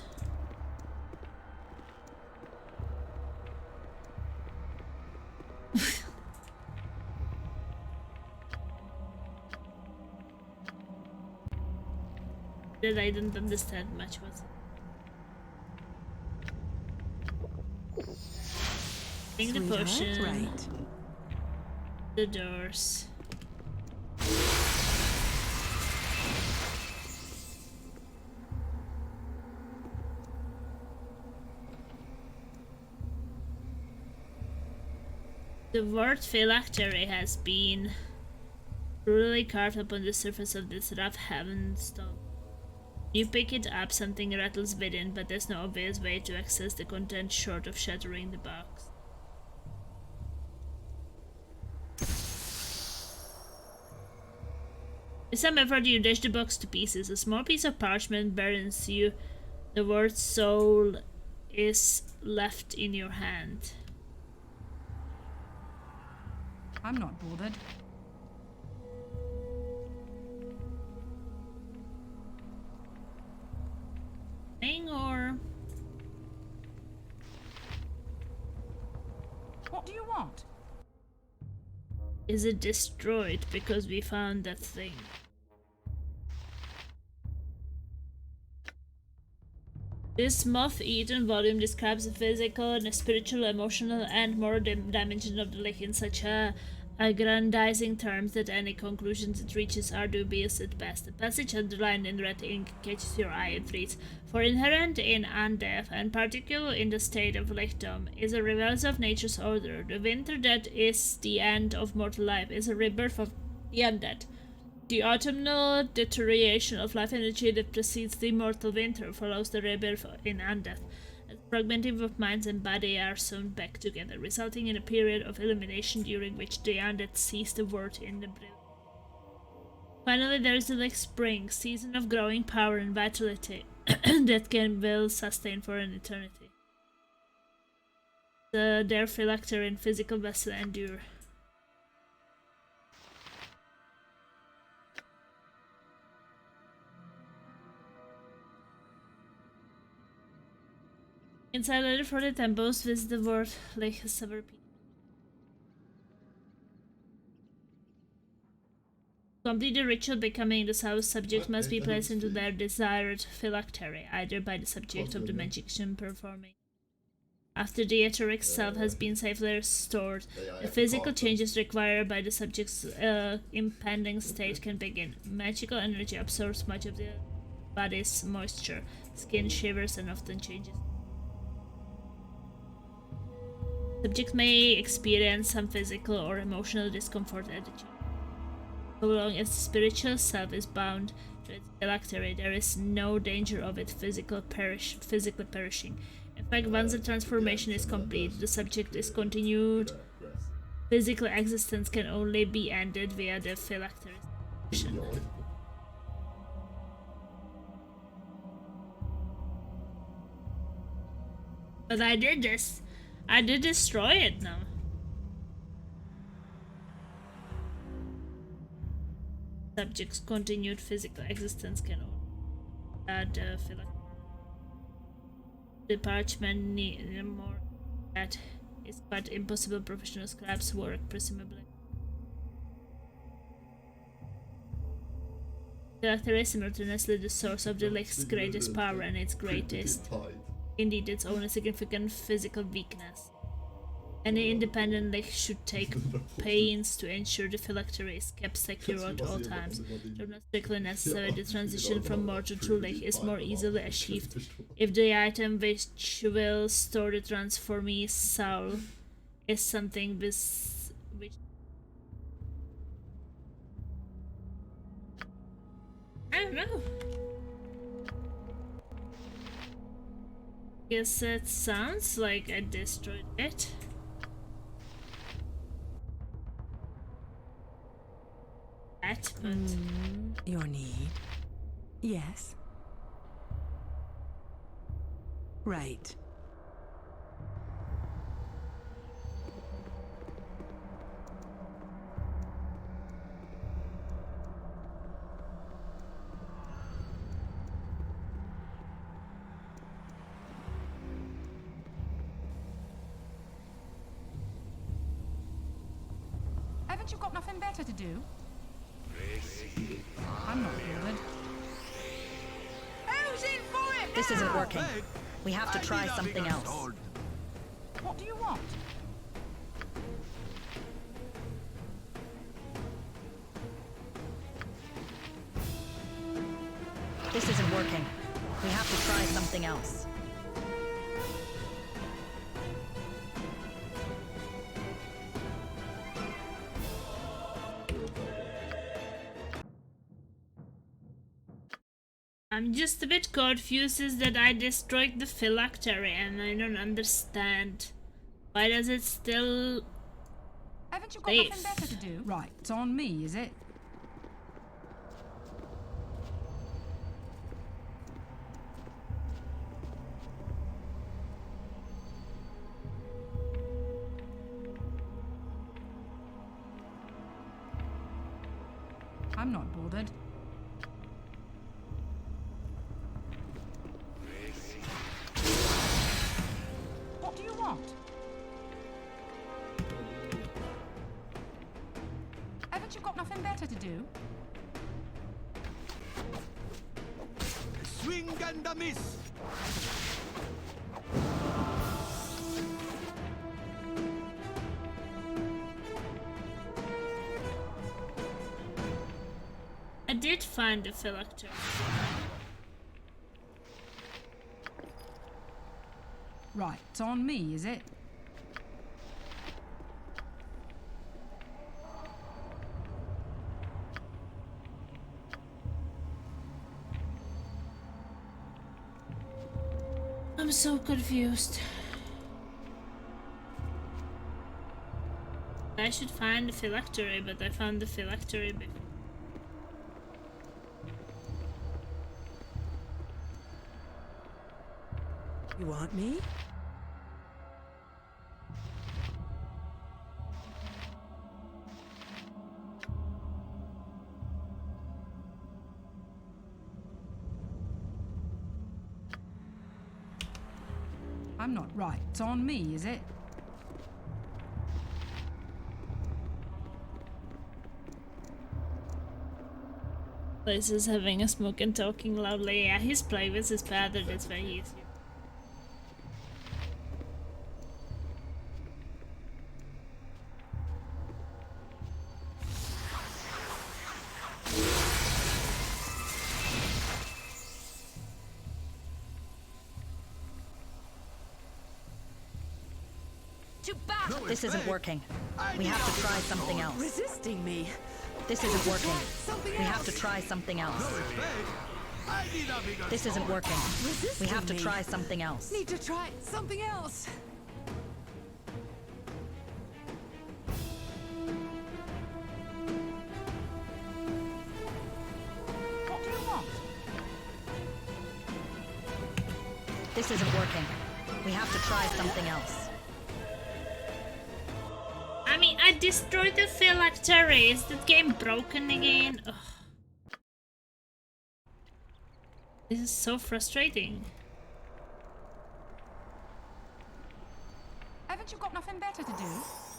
That I didn't understand much, was it? Bring the Sweetheart, potion. right. The doors. The word phylactery has been brutally carved upon the surface of this rough heaven stone. You pick it up, something rattles within, but there's no obvious way to access the content short of shattering the box. With some effort, you dash the box to pieces. A small piece of parchment burns you. The word soul is left in your hand. I'm not bothered. Thing or What do you want? is it destroyed because we found that thing? This moth-eaten volume describes the physical and spiritual, emotional, and moral dimension of the lake in such aggrandizing terms that any conclusions it reaches are dubious at best. The passage underlined in red ink catches your eye and reads, "For inherent in undeath, and particularly in the state of lichtum, is a reversal of nature's order. The winter that is the end of mortal life is a rebirth of the undead. The autumnal deterioration of life energy that precedes the immortal winter follows the rebirth in undeath. The fragmenting of minds and body are sewn back together, resulting in a period of illumination during which the undead sees the world in the brilliance. Finally, there is the next spring, season of growing power and vitality that will sustain for an eternity. Their phylactery and physical vessel endure." Inside letter for the temples, visit the world like several people. To complete the ritual becoming the south, subjects must be placed into their desired phylactery, either by the subject of the magician performing. After the etheric self has been safely restored, the physical changes required by the subject's impending state can begin. Magical energy absorbs much of the body's moisture. Skin shivers and often changes. Subjects may experience some physical or emotional discomfort at the change. So long as the spiritual self is bound to its phylactery, there is no danger of it physically perishing. In fact, once the transformation is complete, the subject is continued. Physical existence can only be ended via the phylactery. But I did this. I did destroy it now. Subject's continued physical existence can only add the parchment need more. That is quite impossible. Professional scraps work, presumably. Phylactery is simultaneously the source of the lake's greatest power and its greatest, indeed its only significant physical weakness. Any independent lake should take pains to ensure the phylactery is kept secure at all times. Though not strictly necessary, the transition from mortal to lake is more easily achieved if the item which will store the transformee soul is something which I don't know. Guess that sounds like I destroyed it. That, but Your need? Yes. Right. Haven't you got nothing better to do? I'm not bothered. Who's in for it? This isn't now? working. We have to try something else. What do you want? This isn't working. We have to try something else. I'm just a bit confused is that I destroyed the phylactery and I don't understand. Why does it still... Haven't you got Safe. nothing better to do? Right, it's on me, is it? I'm not bothered. What do you want? Haven't you got nothing better to do? Swing and a miss. I did find the phylactery. Right, it's on me, is it? I'm so confused. I should find the phylactery, but I found the phylactery before. You want me? I'm not right. It's on me, is it? Place is having a smoke and talking loudly. Yeah, he's playing with his father, that's why he's here. To battle! This isn't working. We have to try something else. Resisting me. This isn't working. Something We have to else. try something else. I need a bigger This isn't working. We Resisting have to me. try something else. Need to try something else. What do you want? This isn't working. We have to try something else. I mean, I destroyed the phylactery. Is that game broken again? Ugh. This is so frustrating. Haven't you got nothing better to do?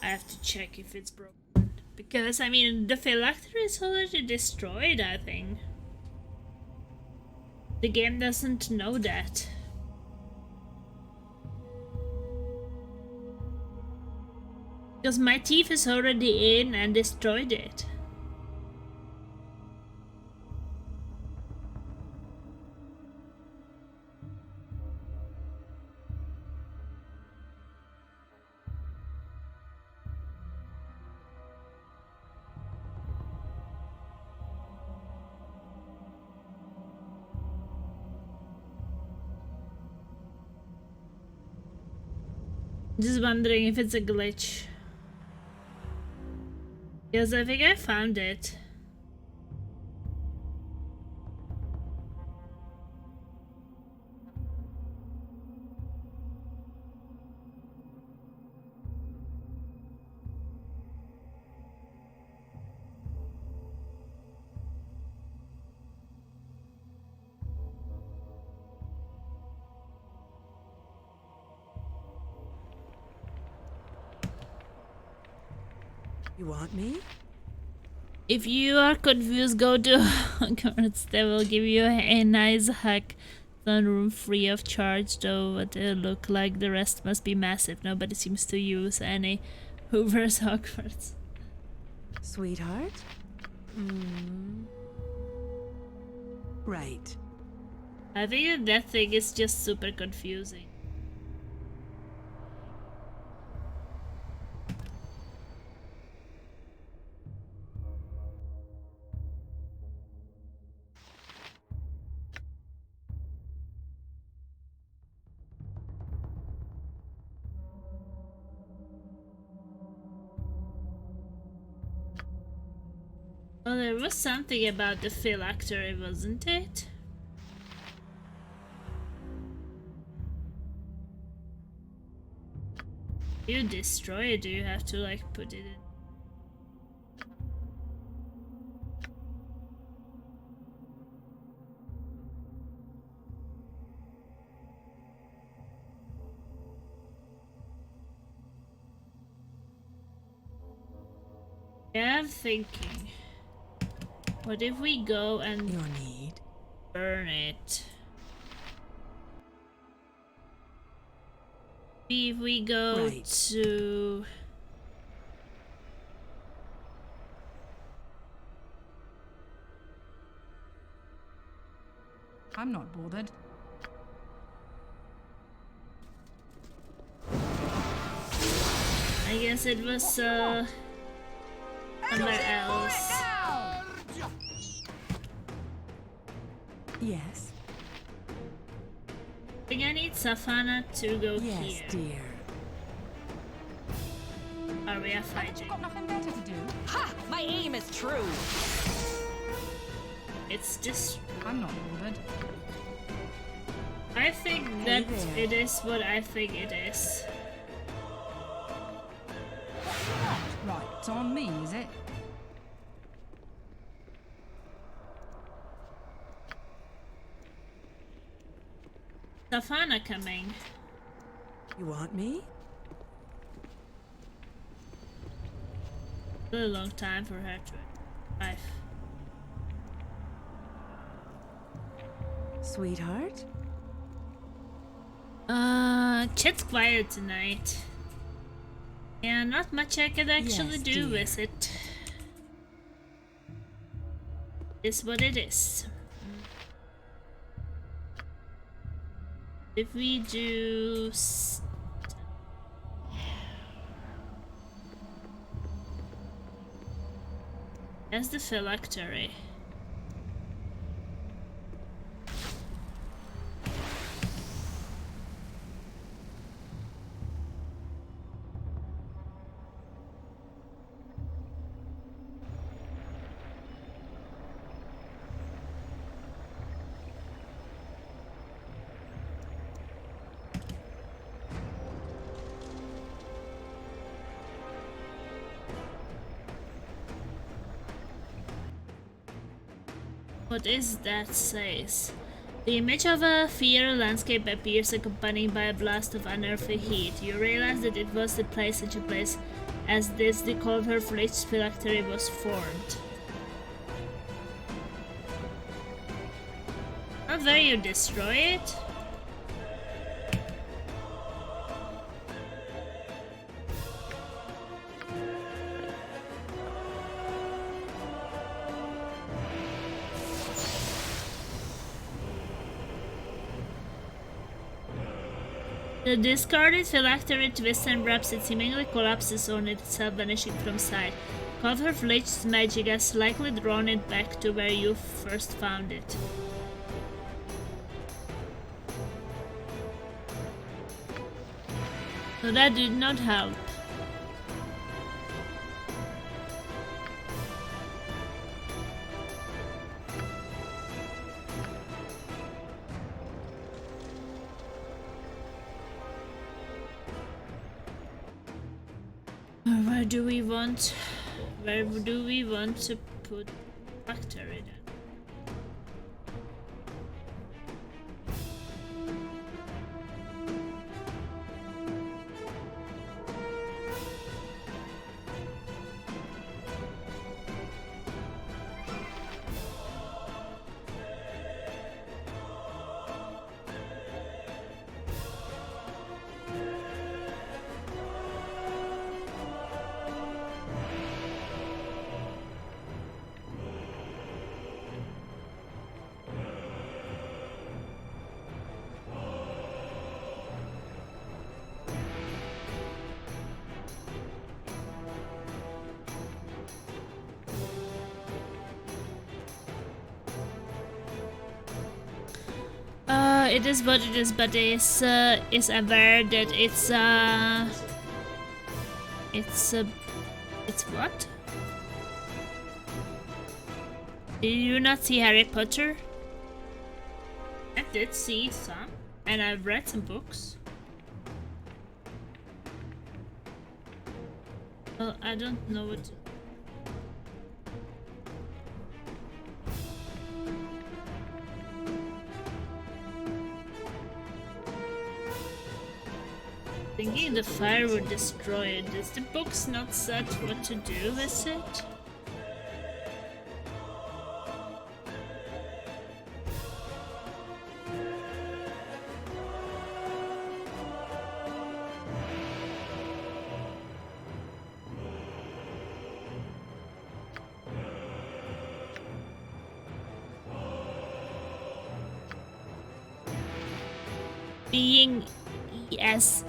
I have to check if it's broken. Because, I mean, the phylactery is already destroyed, I think. The game doesn't know that. Because my thief is already in and destroyed it. Just wondering if it's a glitch. Yes, I think I found it. You want me? If you are confused, go to Hogwarts. They will give you a nice hack sunroom free of charge, though what they look like the rest must be massive. Nobody seems to use any Hoover's Hogwarts. Sweetheart? Right. I think that thing is just super confusing. Well, there was something about the phylactery, wasn't it? You destroy it, do you have to like put it in? Yeah, I'm thinking. What if we go and Your need. burn it? If we go Right. to... I'm not bothered. I guess it was somewhere else. Yes. I think I need Safana to go Yes, here. dear. Are we Haven't you fighting? got nothing better to do? Ha! My aim is true. It's just... I'm not bothered. I think that there. it is what I think it is. Right, it's on me, is it? Safana coming. You want me? A long time for her to arrive. Sweetheart? Chat's quiet tonight. Yeah, not much I can actually Yes, do dear. with it. Is what it is. If we do... That's the phylactery. What is that says? The image of a fear landscape appears accompanied by a blast of unearthly heat. You realize that it was the place such a place as this the Culver Flitch phylactery was formed. How dare you destroy it? The discarded phylactery twists and wraps, it seemingly collapses on itself, vanishing from sight. Culver Flitch's magic has likely drawn it back to where you first found it. So that did not help. Where do we want to put factory then? It is what it is, but is aware that it's what? Did you not see Harry Potter? I did see some, and I've read some books. Well, I don't know what to... Thinking the fire would destroy it. Is the book's not said what to do with it? Being ESISD.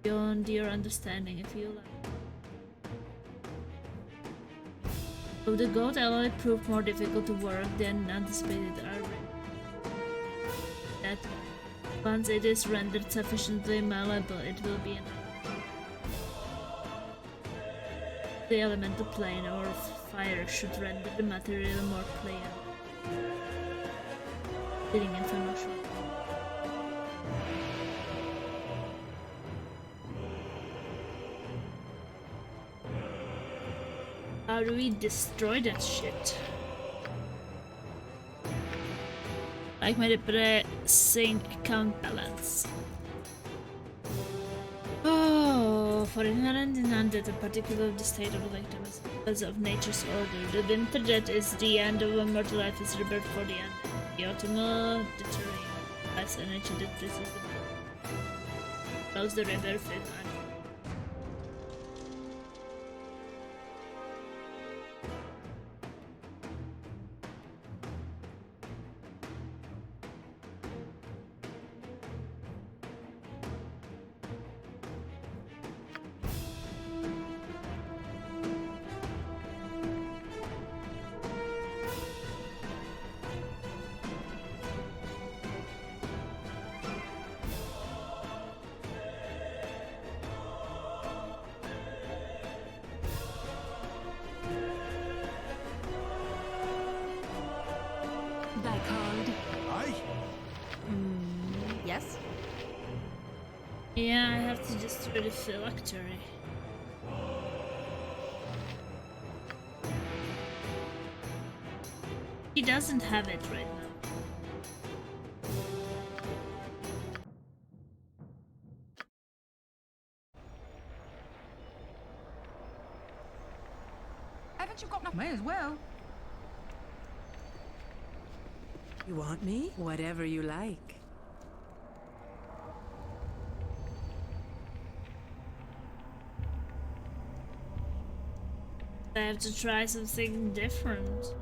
Beyond your understanding, if you like. So the goat alloy proved more difficult to work than anticipated already. That once it is rendered sufficiently malleable, it will be enough. The elemental plane or fire should render the material more pliable. Leading information. How do we destroy that shit? Like my depressing account balance. Oh, for inherent in undead, a particular of the state of the victim is because of nature's order. The winter death is the end of a mortal life is rebirth for the end. The autumnal, the terrain, less energy that precedes the close the river with Yes? Yeah, I have to destroy the phylactery. He doesn't have it right now. Haven't you got enough? May as well. You want me? Whatever you like. I have to try something different.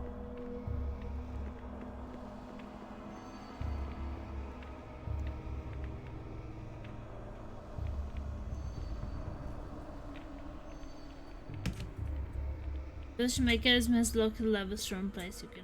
This mechanism has local levels from place you can.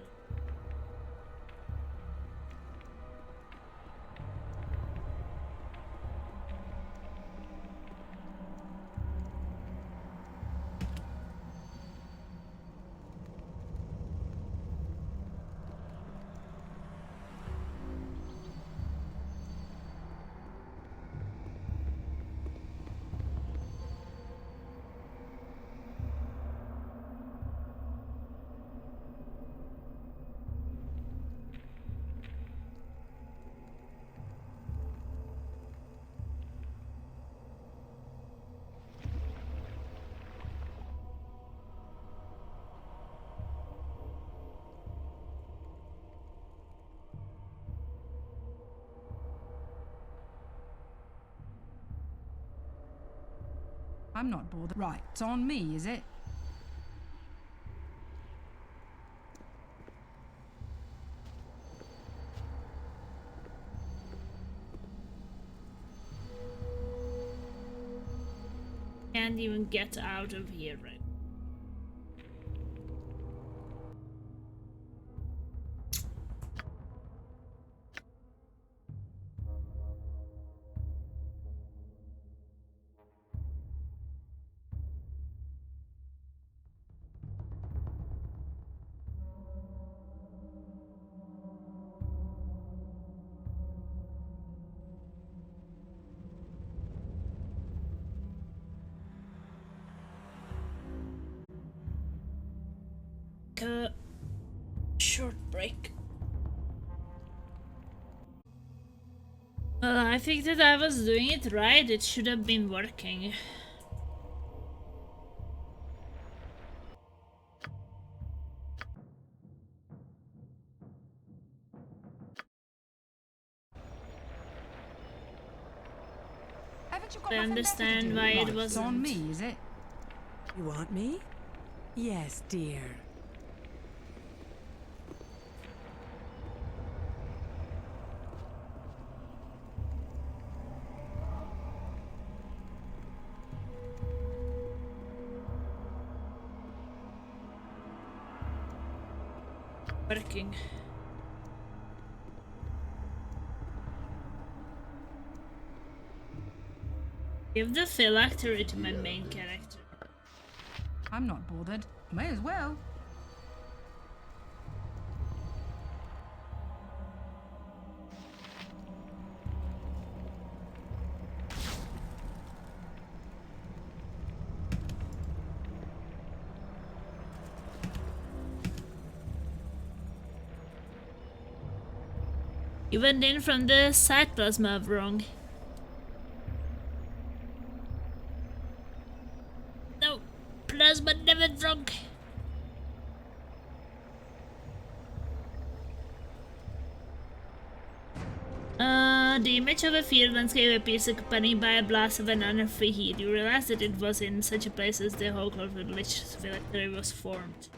I'm not bothered. Right, it's on me, is it? Can't even get out of here right. Short break. Well, I think that I was doing it right. It should have been working. Haven't you got I nothing better to understand do? why it Right, wasn't. it's on me, is it? You want me? Yes, dear. Working. Give the phylactery to my main character. I'm not bothered. May as well. You went in from the side plasma wrong. No, plasma never wrong. The image of a field landscape appears accompanied by a blast of an unearthly heat. You realize that it was in such a place as the whole of the village phylactery was formed.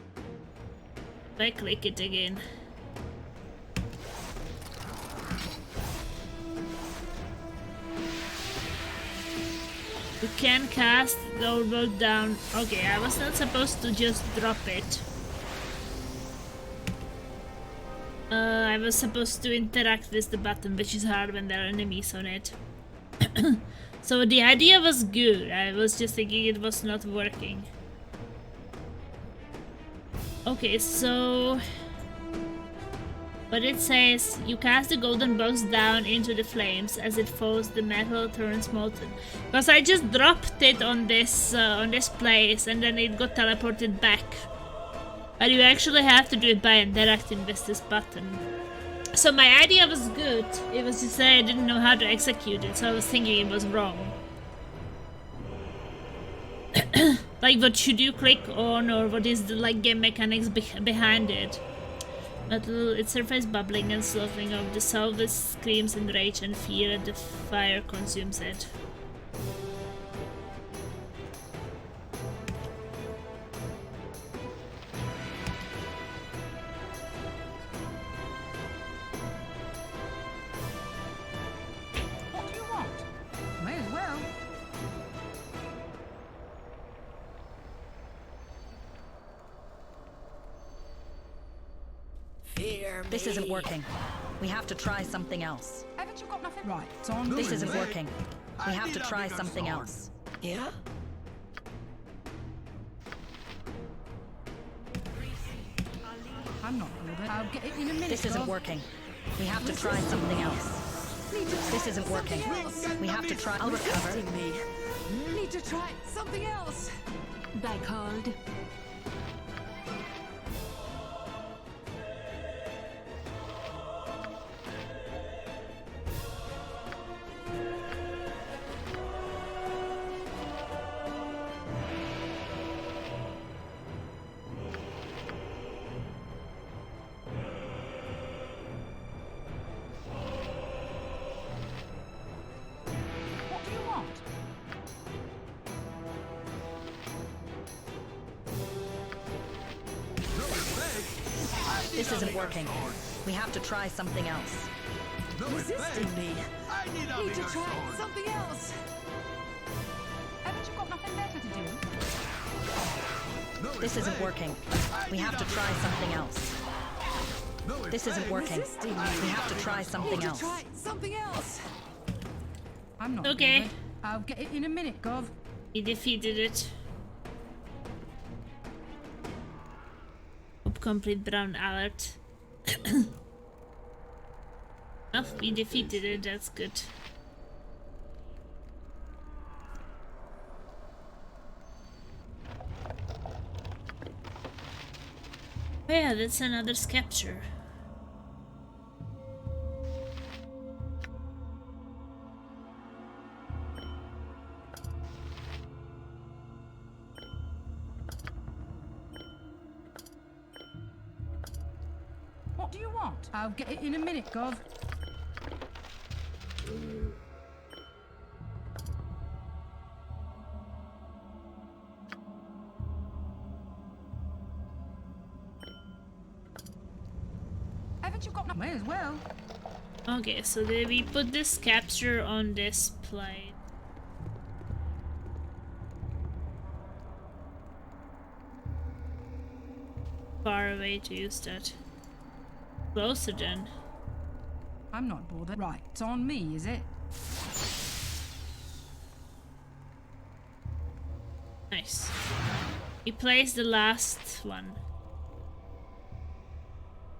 If I click it again. You can cast the old boat down. Okay, I was not supposed to just drop it. I was supposed to interact with the button, which is hard when there are enemies on it. So the idea was good. I was just thinking it was not working. Okay, so but it says you cast the golden box down into the flames. As it falls, the metal turns molten. Because I just dropped it on this place, and then it got teleported back. But you actually have to do it by interacting with this button. So my idea was good. It was just that I didn't know how to execute it, so I was thinking it was wrong. Like, what should you click on, or what is the game mechanics behind it? Its surface bubbling and sloughing of the soulless screams in rage and fear, and the fire consumes it. Fear me. This isn't working. We have to try something else. Haven't you got nothing? Right, it's on. This No, isn't wait. working. We I have need to a try bigger something sword. else. Yeah? I'm not bothered. I'll get it in a minute. This isn't Gov. working. We have to try something else. Need to try This isn't working. something else. We have to try. I'll recover. Resisting me. Need to try something else. Back hold. What do you want? No respect. I need This a isn't bigger working. sword. We have to try something else. No Resisting respect. me. I need a Need to bigger try sword. something else. Haven't you got nothing better to do? No This isn't respect. working. I We need have a to try bigger something sword. else. No This isn't respect. working. Resisting me. We have to try something Need to else. try something else. I'm not Okay. bothered. I'll get it in a minute, Gov. He defeated it. Hope complete brown alert. Oh, we defeated it, that's good. Oh yeah, that's another scepter. What do you want? I'll get it in a minute, Gov. Haven't you got no? May as well. Okay, so then we put this capture on this plate. Far away to use that. Closer then. I'm not bothered. Right, it's on me, is it? Nice. We placed the last one.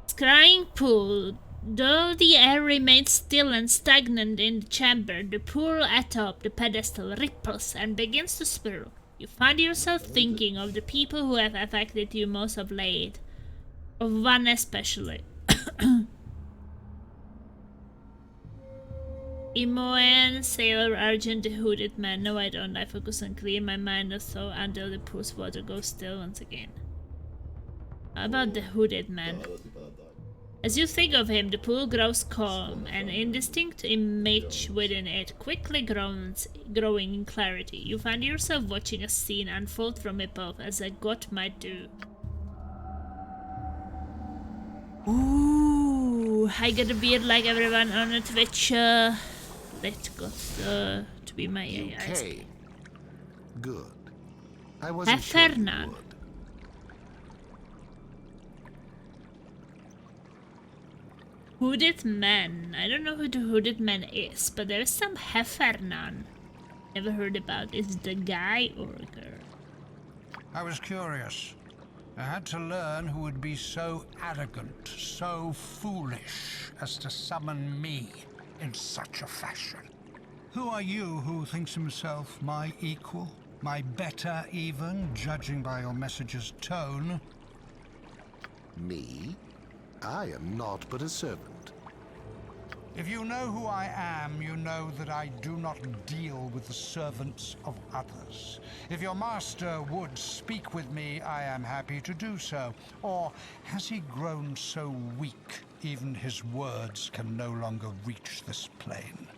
Scrying pool. Though the air remains still and stagnant in the chamber, the pool atop the pedestal ripples and begins to spiral. You find yourself thinking of the people who have affected you most of late. Of one especially. Imoen, Sailor Argent, the hooded man. No, I don't. I focus on clear my mind or so until the pool's water goes still once again. How about the hooded man? As you think of him, the pool grows calm, an indistinct image within it quickly growing in clarity. You find yourself watching a scene unfold from above, as a god might do. Ooh, I got a beard like everyone on a Twitch. Let's go to be my AI. Okay. Good. I wasn't sure you Fernan. would. Hooded man. I don't know who the hooded man is, but there is some Heffernan. Never heard about. Is it a guy or a girl? I was curious. I had to learn who would be so arrogant, so foolish as to summon me in such a fashion. Who are you who thinks himself my equal? My better even, judging by your message's tone? Me? I am naught but a servant. If you know who I am, you know that I do not deal with the servants of others. If your master would speak with me, I am happy to do so. Or has he grown so weak, even his words can no longer reach this plane?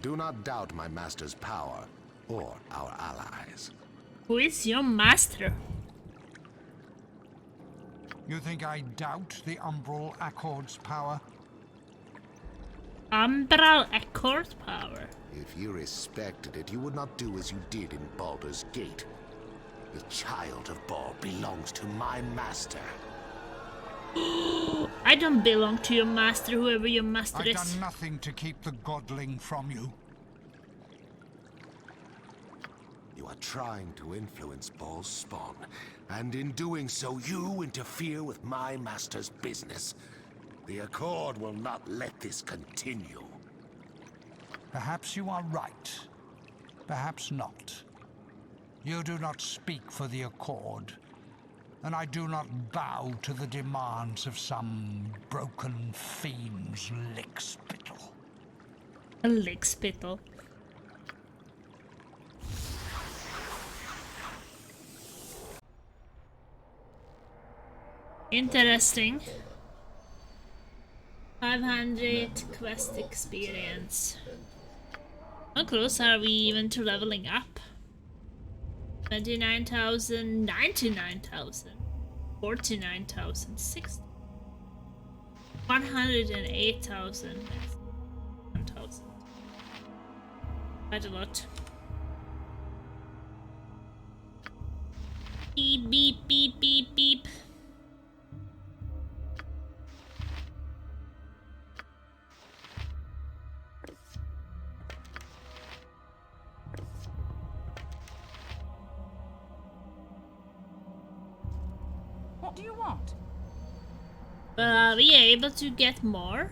Do not doubt my master's power, or our allies. Who is your master? You think I doubt the Umbral Accord's power? Umbral Accord power. If you respected it, you would not do as you did in Baldur's Gate. The child of Bald belongs to my master. I don't belong to your master, whoever your master I've is. done nothing to keep the godling from you. You are trying to influence Ball's spawn, and in doing so, you interfere with my master's business. The Accord will not let this continue. Perhaps you are right. Perhaps not. You do not speak for the Accord, and I do not bow to the demands of some broken fiend's lickspittle. A lickspittle. Interesting. 500 quest experience. How close are we even to leveling up? 29,000, 99,000, 49,000, 60, 108,000, 1,000. Quite a lot. Beep, beep, beep, beep, beep. What do you want? Are we able to get more?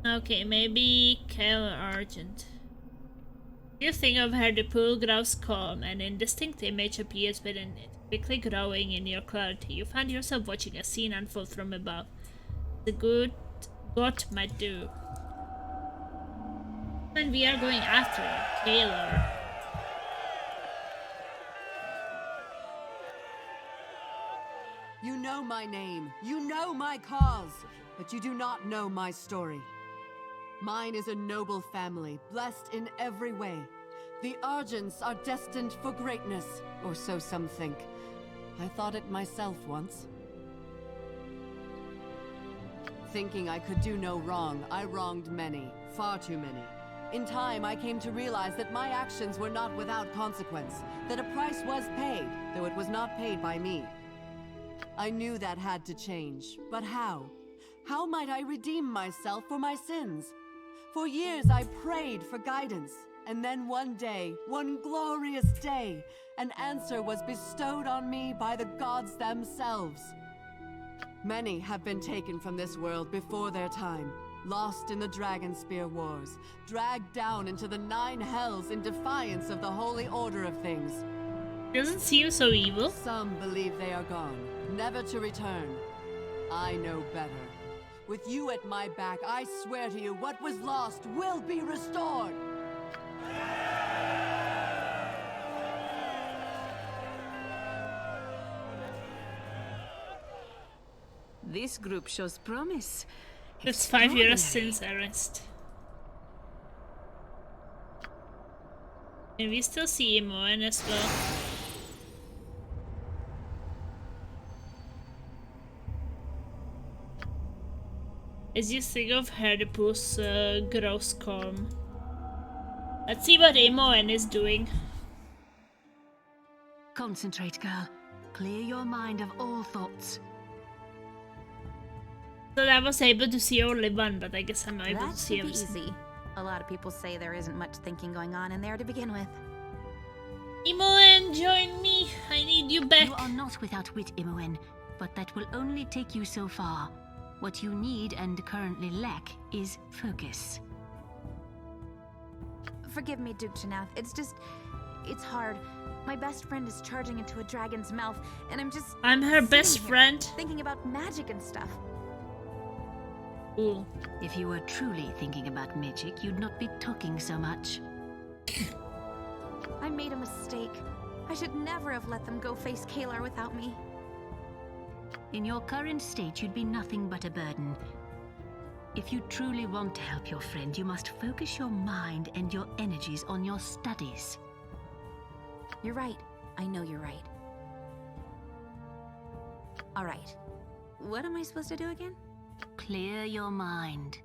Okay, maybe Kale Argent. You think of her, the pool grows calm, an indistinct image appears within it, quickly growing in your clarity. You find yourself watching a scene unfold from above. The good God might do. And we are going after it, Taylor. You know my name, you know my cause, but you do not know my story. Mine is a noble family, blessed in every way. The Argents are destined for greatness, or so some think. I thought it myself once. Thinking I could do no wrong, I wronged many, far too many. In time, I came to realize that my actions were not without consequence, that a price was paid, though it was not paid by me. I knew that had to change, but how? How might I redeem myself for my sins? For years I prayed for guidance, and then one day, one glorious day, an answer was bestowed on me by the gods themselves. Many have been taken from this world before their time, lost in the Dragonspear wars, dragged down into the 9 hells in defiance of the holy order of things. Doesn't seem so evil. Some believe they are gone, never to return. I know better. With you at my back, I swear to you, what was lost will be restored! This group shows promise. It's 5 years since arrest. And we still see Moen as well. As you think of Herdipus grows calm. Let's see what Moen is doing. Concentrate, girl. Clear your mind of all thoughts. So I was able to see only one, but I guess I'm not able That to see should be everything. easy. A lot of people say there isn't much thinking going on in there to begin with. Imoen, join me! I need you back! You are not without wit, Imoen, but that will only take you so far. What you need and currently lack is focus. Forgive me, Duke Janath. It's hard. My best friend is charging into a dragon's mouth, and I'm her best here, friend. thinking about magic and stuff. Ooh. If you were truly thinking about magic, you'd not be talking so much. I made a mistake. I should never have let them go face Kalar without me. In your current state, you'd be nothing but a burden. If you truly want to help your friend, you must focus your mind and your energies on your studies. You're right. I know you're right. All right. What am I supposed to do again? Clear your mind.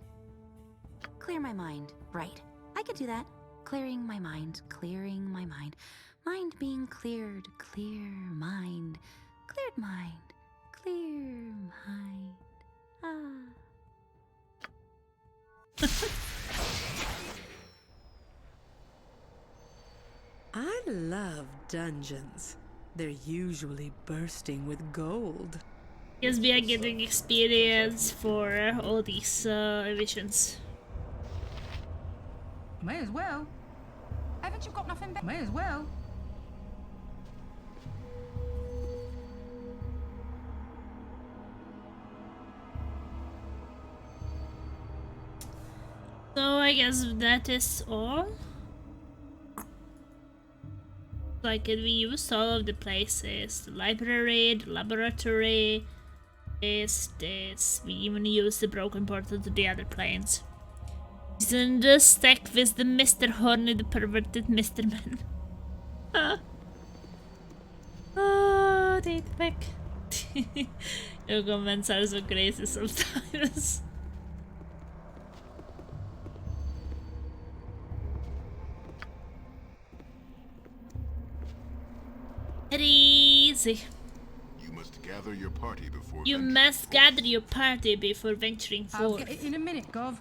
clear my mind. Right. I could do that. Clearing my mind, clearing my mind. Mind being cleared, clear mind. Cleared mind, clear mind. Ah. I love dungeons. They're usually bursting with gold. Yes, we are getting experience for all these visions. May as well. Haven't you got nothing better? May as well. So I guess that is all. Like we used all of the places. The library, the laboratory, this. We even used the broken portal to the other planes. He's in the stack with the Mr. Horny, the perverted Mr. Man. Oh, they back. Your comments are so crazy sometimes. Easy. You must gather your party before You must gather your party before venturing I'll forth. get it in a minute, Gov.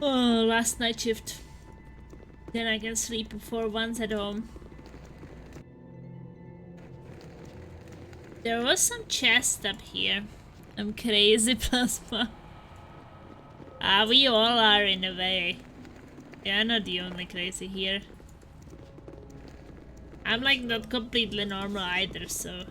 Oh, last night shift. Then I can sleep for once at home. There was some chest up here. I'm crazy, Plasma. We all are in a way. Yeah, I'm not the only crazy here. I'm like not completely normal either, so...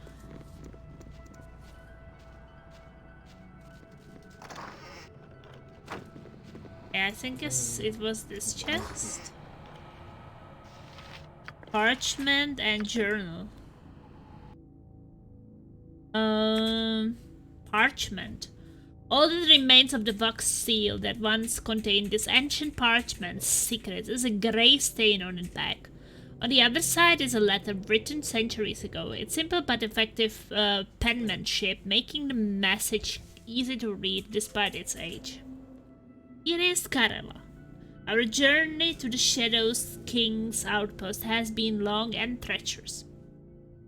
Yeah, I think it was this chest. Parchment and journal. Parchment. All that remains of the Vox seal that once contained this ancient parchment's secret is a grey stain on its back. On the other side is a letter written centuries ago. It's simple but effective penmanship, making the message easy to read despite its age. Here is Karela. Our journey to the Shadows King's outpost has been long and treacherous.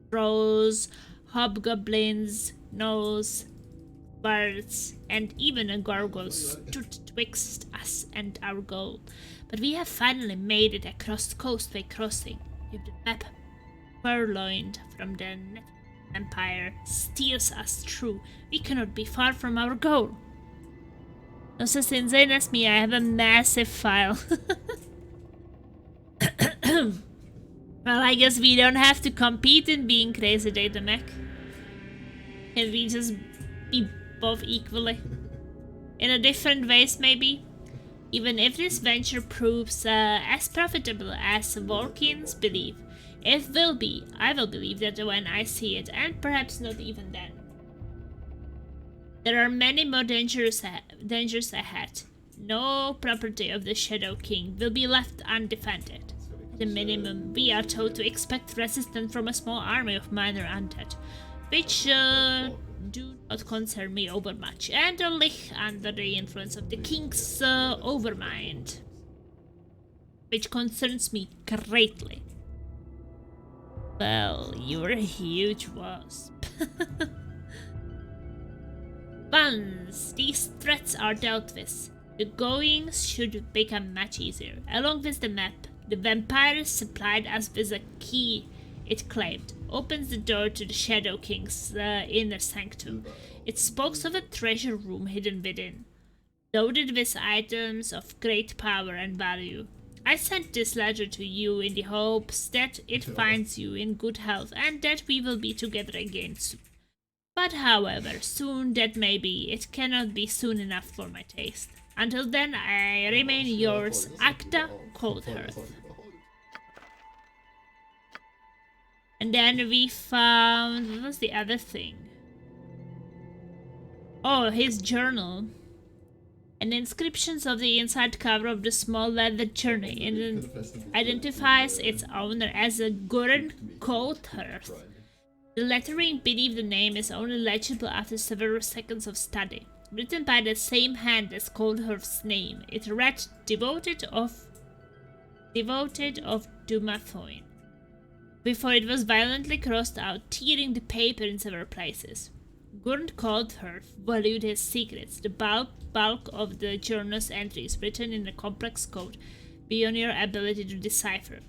Trolls, hobgoblins, gnolls, birds, and even a gargoyle stood twixt us and our goal. But we have finally made it across the coastway crossing. If the map purloined from the Empire steers us through, we cannot be far from our goal. No such insane as me, I have a massive file. Well, I guess we don't have to compete in being crazy data mech. Can we just be both equally? In a different ways, maybe? Even if this venture proves as profitable as Volkins believe, I will believe that when I see it, and perhaps not even then. There are many more dangers ahead. No property of the Shadow King will be left undefended. At the minimum, we are told to expect resistance from a small army of minor undead, which do not concern me overmuch, and only under the influence of the King's overmind, which concerns me greatly. Well, you're a huge wasp. Once these threats are dealt with, the goings should become much easier. Along with the map, the vampires supplied us with a key it claimed opens the door to the Shadow King's inner sanctum. It speaks of a treasure room hidden within, loaded with items of great power and value. I sent this letter to you in the hopes that it finds you in good health and that we will be together again soon. But however soon that may be, it cannot be soon enough for my taste. Until then, I remain yours, Acta Coldhearth. And then we found... what was the other thing? Oh, his journal. And inscriptions of the inside cover of the small leather journal identifies its owner as a Gurren Coldhearth, The lettering beneath the name is only legible after several seconds of study. Written by the same hand as Coldhearth's name, it read Devoted of Dumathoin, before it was violently crossed out, tearing the paper in several places. Gurn Coldhearth valued his secrets, the bulk of the journal's entries written in a complex code beyond your ability to decipher.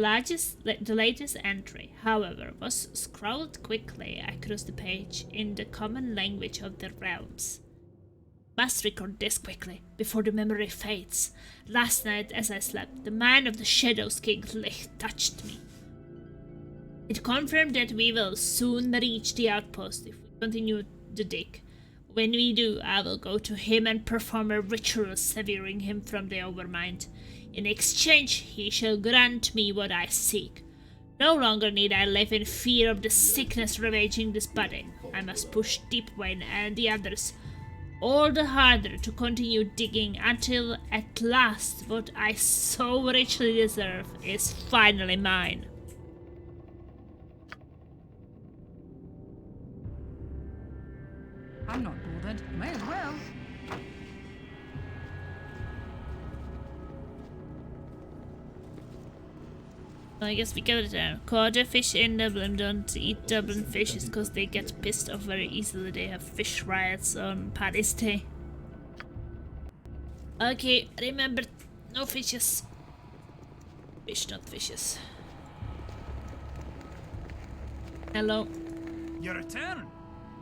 The latest entry, however, was scrawled quickly across the page in the common language of the realms. Must record this quickly, before the memory fades. Last night, as I slept, the man of the Shadows King Licht touched me. It confirmed that we will soon reach the outpost if we continue the dig. When we do, I will go to him and perform a ritual severing him from the Overmind. In exchange, he shall grant me what I seek. No longer need I live in fear of the sickness ravaging this body. I must push Deepwayne and the others all the harder to continue digging until at last what I so richly deserve is finally mine. I'm not bothered. May as well. I guess we got it down. Caught a fish in Dublin. Don't eat Dublin fishes because they get pissed off very easily. They have fish riots on Paddy's Day. Okay, remember, no fishes. Fish, not fishes. Hello. You return?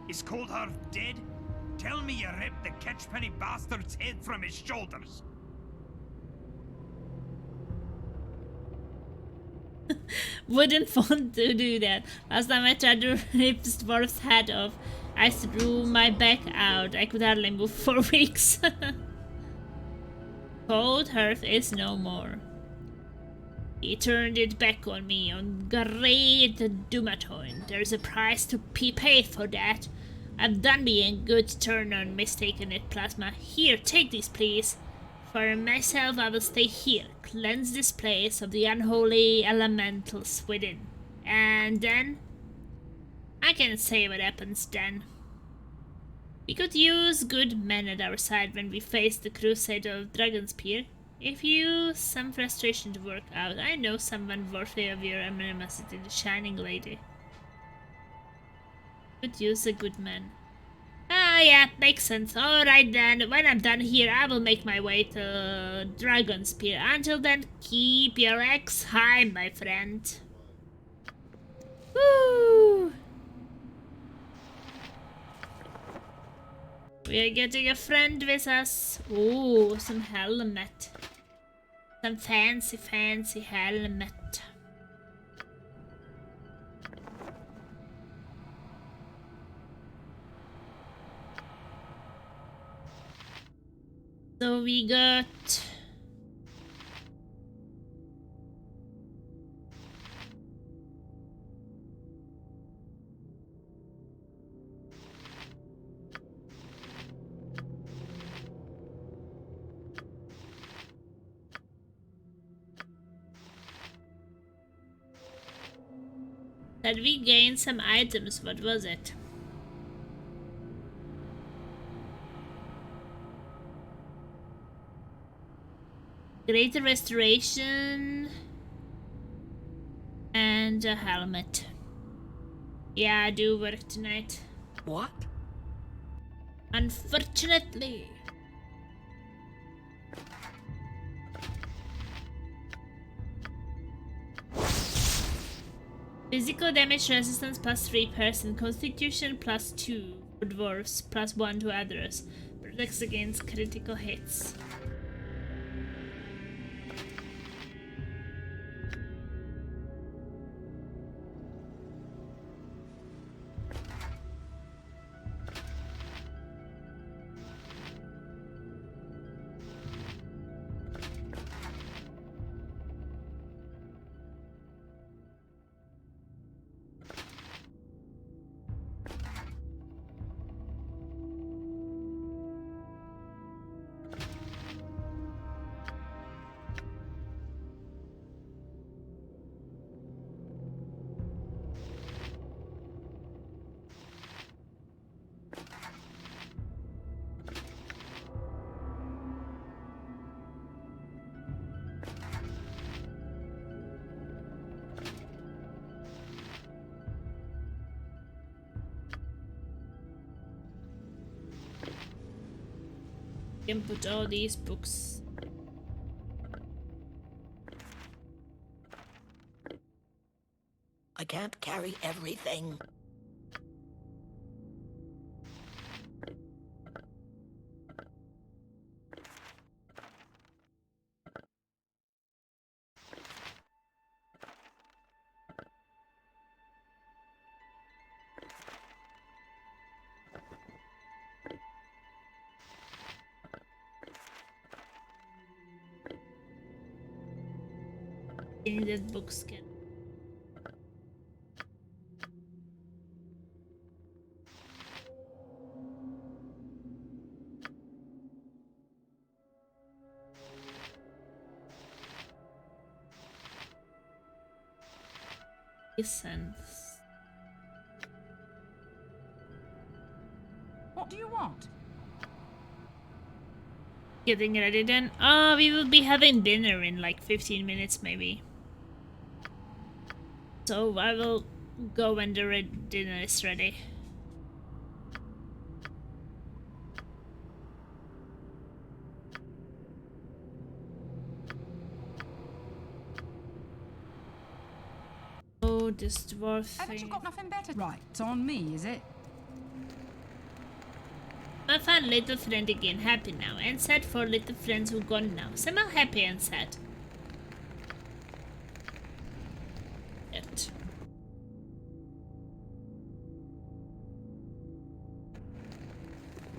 Is Coldhearth dead? Tell me you ripped the catchpenny bastard's head from his shoulders. Wouldn't want to do that. Last time I tried to rip Dwarf's head off, I threw my back out. I could hardly move for weeks. Coldhearth is no more. He turned it back on me, on great Dumathoin. There's a price to be paid for that. I've done being good turn on mistaken it, Plasma. Here, take this, please. For myself, I will stay here, cleanse this place of the unholy elementals within. And then, I can say what happens then. We could use good men at our side when we face the crusade of Dragonspear. If you use some frustration to work out, I know someone worthy of your animosity, the Shining Lady. Could use a good man. Ah, yeah, makes sense. Alright then, when I'm done here, I will make my way to Dragonspear. Until then, keep your axe high, my friend. Woo! We are getting a friend with us. Ooh, some helmet. Some fancy helmet. So we got that we gained some items. What was it? Greater restoration and a helmet. Yeah, I do work tonight. What? Unfortunately. Physical damage resistance +3%, constitution +2 for dwarves, +1 to others. Protects against critical hits. can put all these books. I can't carry everything. In that books can. Essence. What do you want? Getting ready then. We will be having dinner in like 15 minutes maybe. So I will go when the dinner is ready. Oh, this dwarf Haven't you thing. got nothing better? Right, it's on me, is it? I found little friend again, happy now, and sad for little friends who gone now. Somehow happy and sad. It.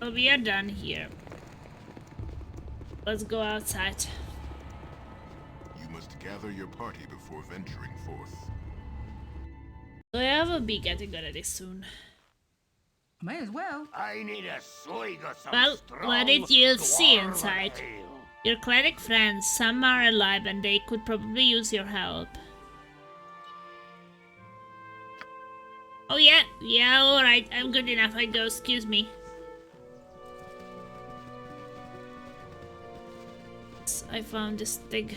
Well, we are done here. Let's go outside. You must gather your party before venturing forth. So I will be getting ready soon. May as well. I need a swig of some Well, what did you see Dwarven inside? ale. Your cleric friends, some are alive and they could probably use your help. Oh yeah, alright, I'm good enough, I go, excuse me. I found this thing.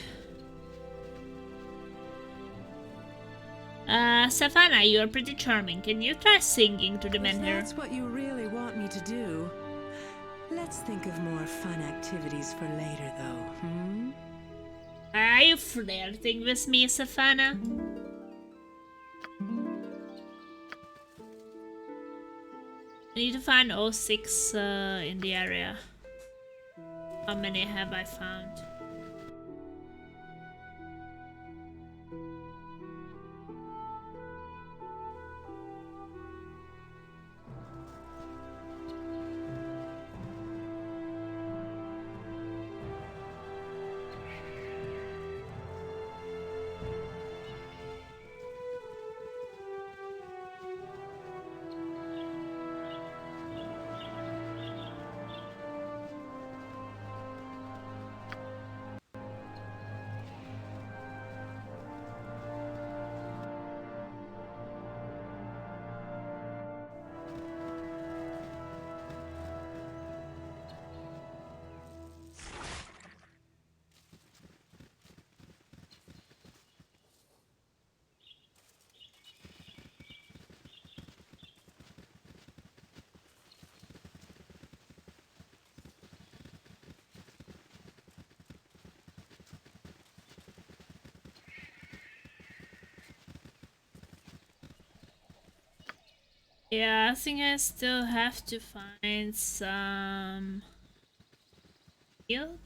Savannah, you're pretty charming. Can you try singing to the men If here? that's what you really want me to do, let's think of more fun activities for later, though, hmm? Are you flirting with me, Savannah? I need to find all 6 in the area. How many have I found? Yeah, I think I still have to find some guild.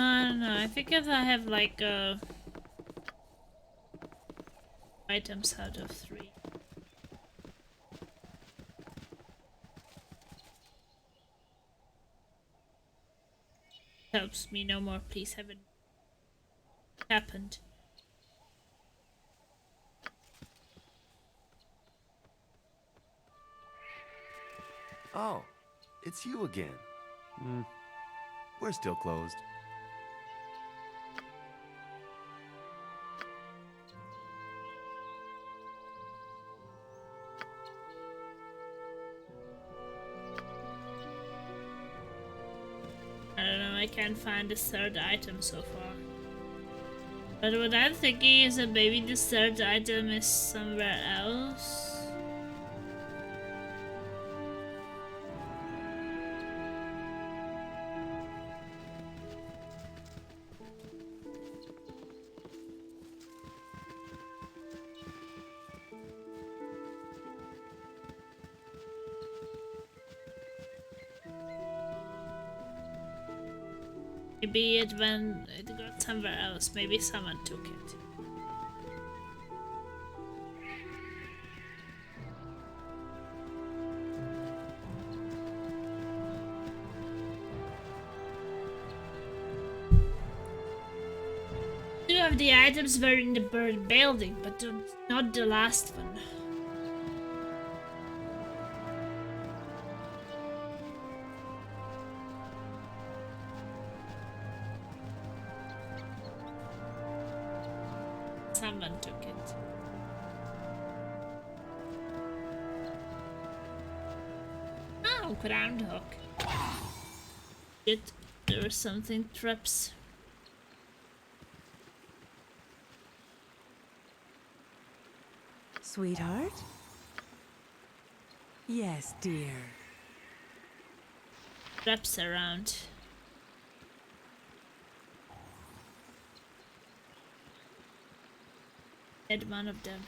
I don't know, I think if I have like items out of 3. Helps me no more, please haven't happened. Oh, it's you again. We're still closed. I don't know, I can't find the third item so far. But what I'm thinking is that maybe the third item is somewhere else. Maybe it got somewhere else. Maybe someone took it. Two of the items were in the burned building, but not the last one. Someone took it. Oh, groundhog. Shit, there was something traps. Sweetheart? Yes, dear. Traps around. Hit one of them.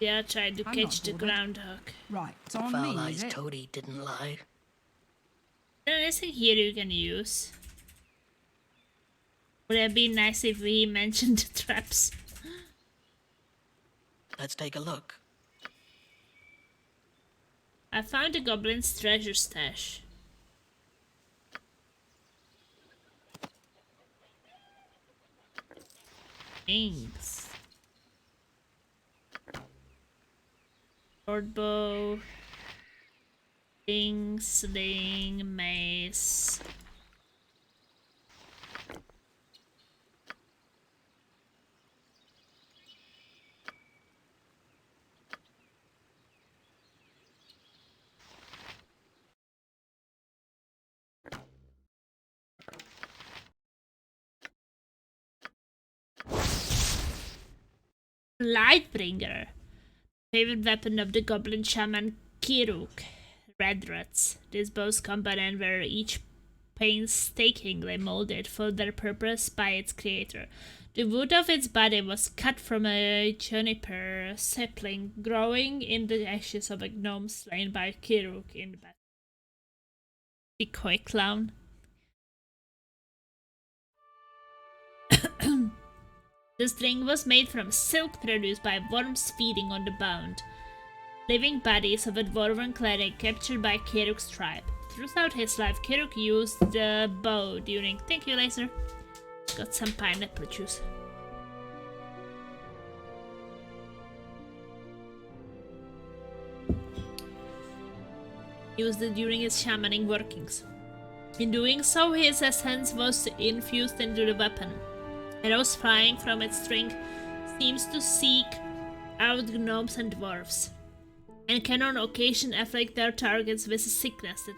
Yeah, I tried to catch the groundhog. Right, it's on me, Foul-eyed is it? toady didn't lie. Is there anything here you can use? Would it be nice if we mentioned the traps? Let's take a look. I found the goblin's treasure stash. Thanks. Sword bow. Sling, mace. Lightbringer. Favorite weapon of the goblin shaman Kiruk. Red rats. These bows components were each painstakingly molded for their purpose by its creator. The wood of its body was cut from a juniper sapling growing in the ashes of a gnome slain by Kiruk in the battle. Decoy clown. The string was made from silk produced by worms feeding on the bound. Living bodies of a dwarven cleric captured by Kiruk's tribe. Throughout his life, Kiruk used the bow during... Thank you, Laser. Got some pineapple juice. Used it during his shamaning workings. In doing so, his essence was infused into the weapon. Arrows flying from its string seems to seek out gnomes and dwarves, and can on occasion afflict their targets with a sickness that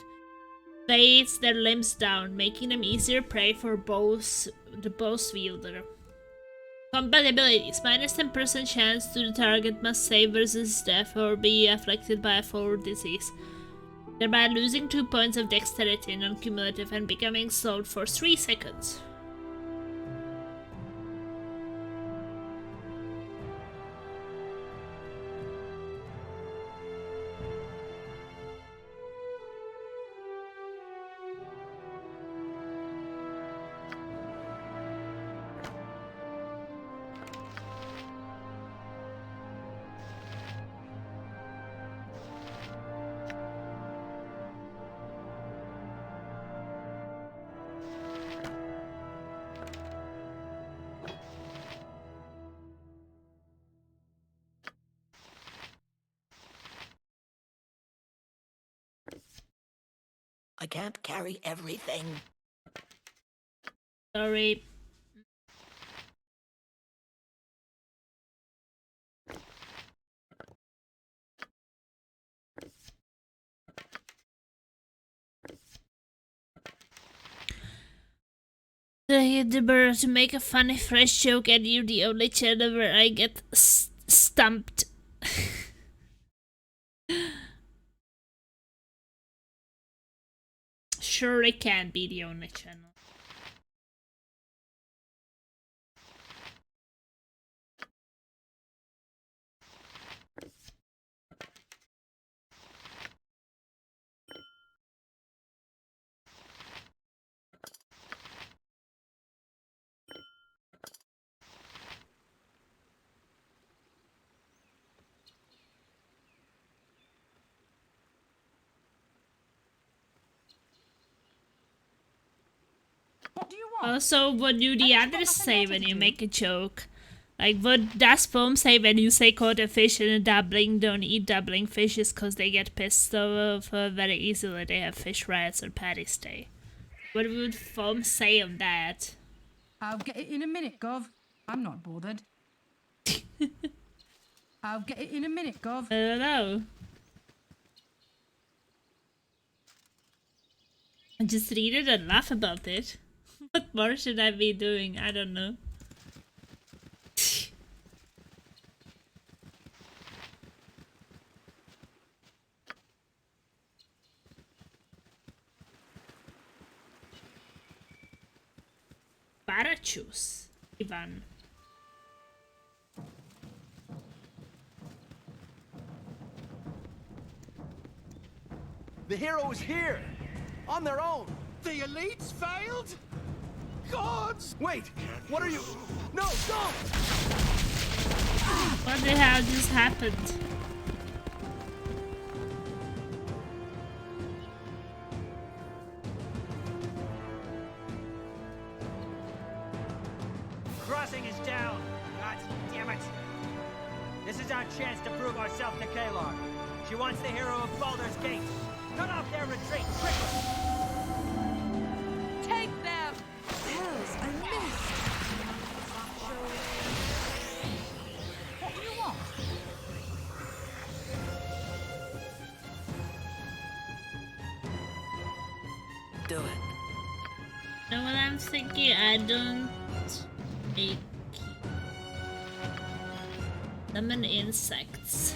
weighs their limbs down, making them easier prey for the bow's wielder. Compatibilities: minus 10% chance to the target must save versus death or be afflicted by a foul disease, thereby losing 2 points of dexterity non-cumulative and becoming slowed for 3 seconds. I can't carry everything. Sorry. The bird to make a funny fresh joke and you're the only channel where I get stumped. Sure, it can't be the only channel. What do you want? Also, what do the others say when you make a joke? Like, what does Foam say when you say caught a fish in a doubling? Don't eat doubling fishes because they get pissed off very easily. They have fish riots on Paddy's Day. What would Foam say on that? I'll get it in a minute, Gov. I'm not bothered. I'll get it in a minute, Gov. I don't know. Just read it and laugh about it. What more should I be doing? I don't know. Parachus, Ivan. The hero is here! On their own! The elites failed? Gods! Wait! What are you... No, don't! What the hell just happened? Crossing is down! God damn it! This is our chance to prove ourselves to Kalar. She wants the hero of Baldur's Gate. Cut off their retreat, quickly! Take them! Hells, I missed! What do you want? Do it. You know what I'm thinking? I don't make summon insects.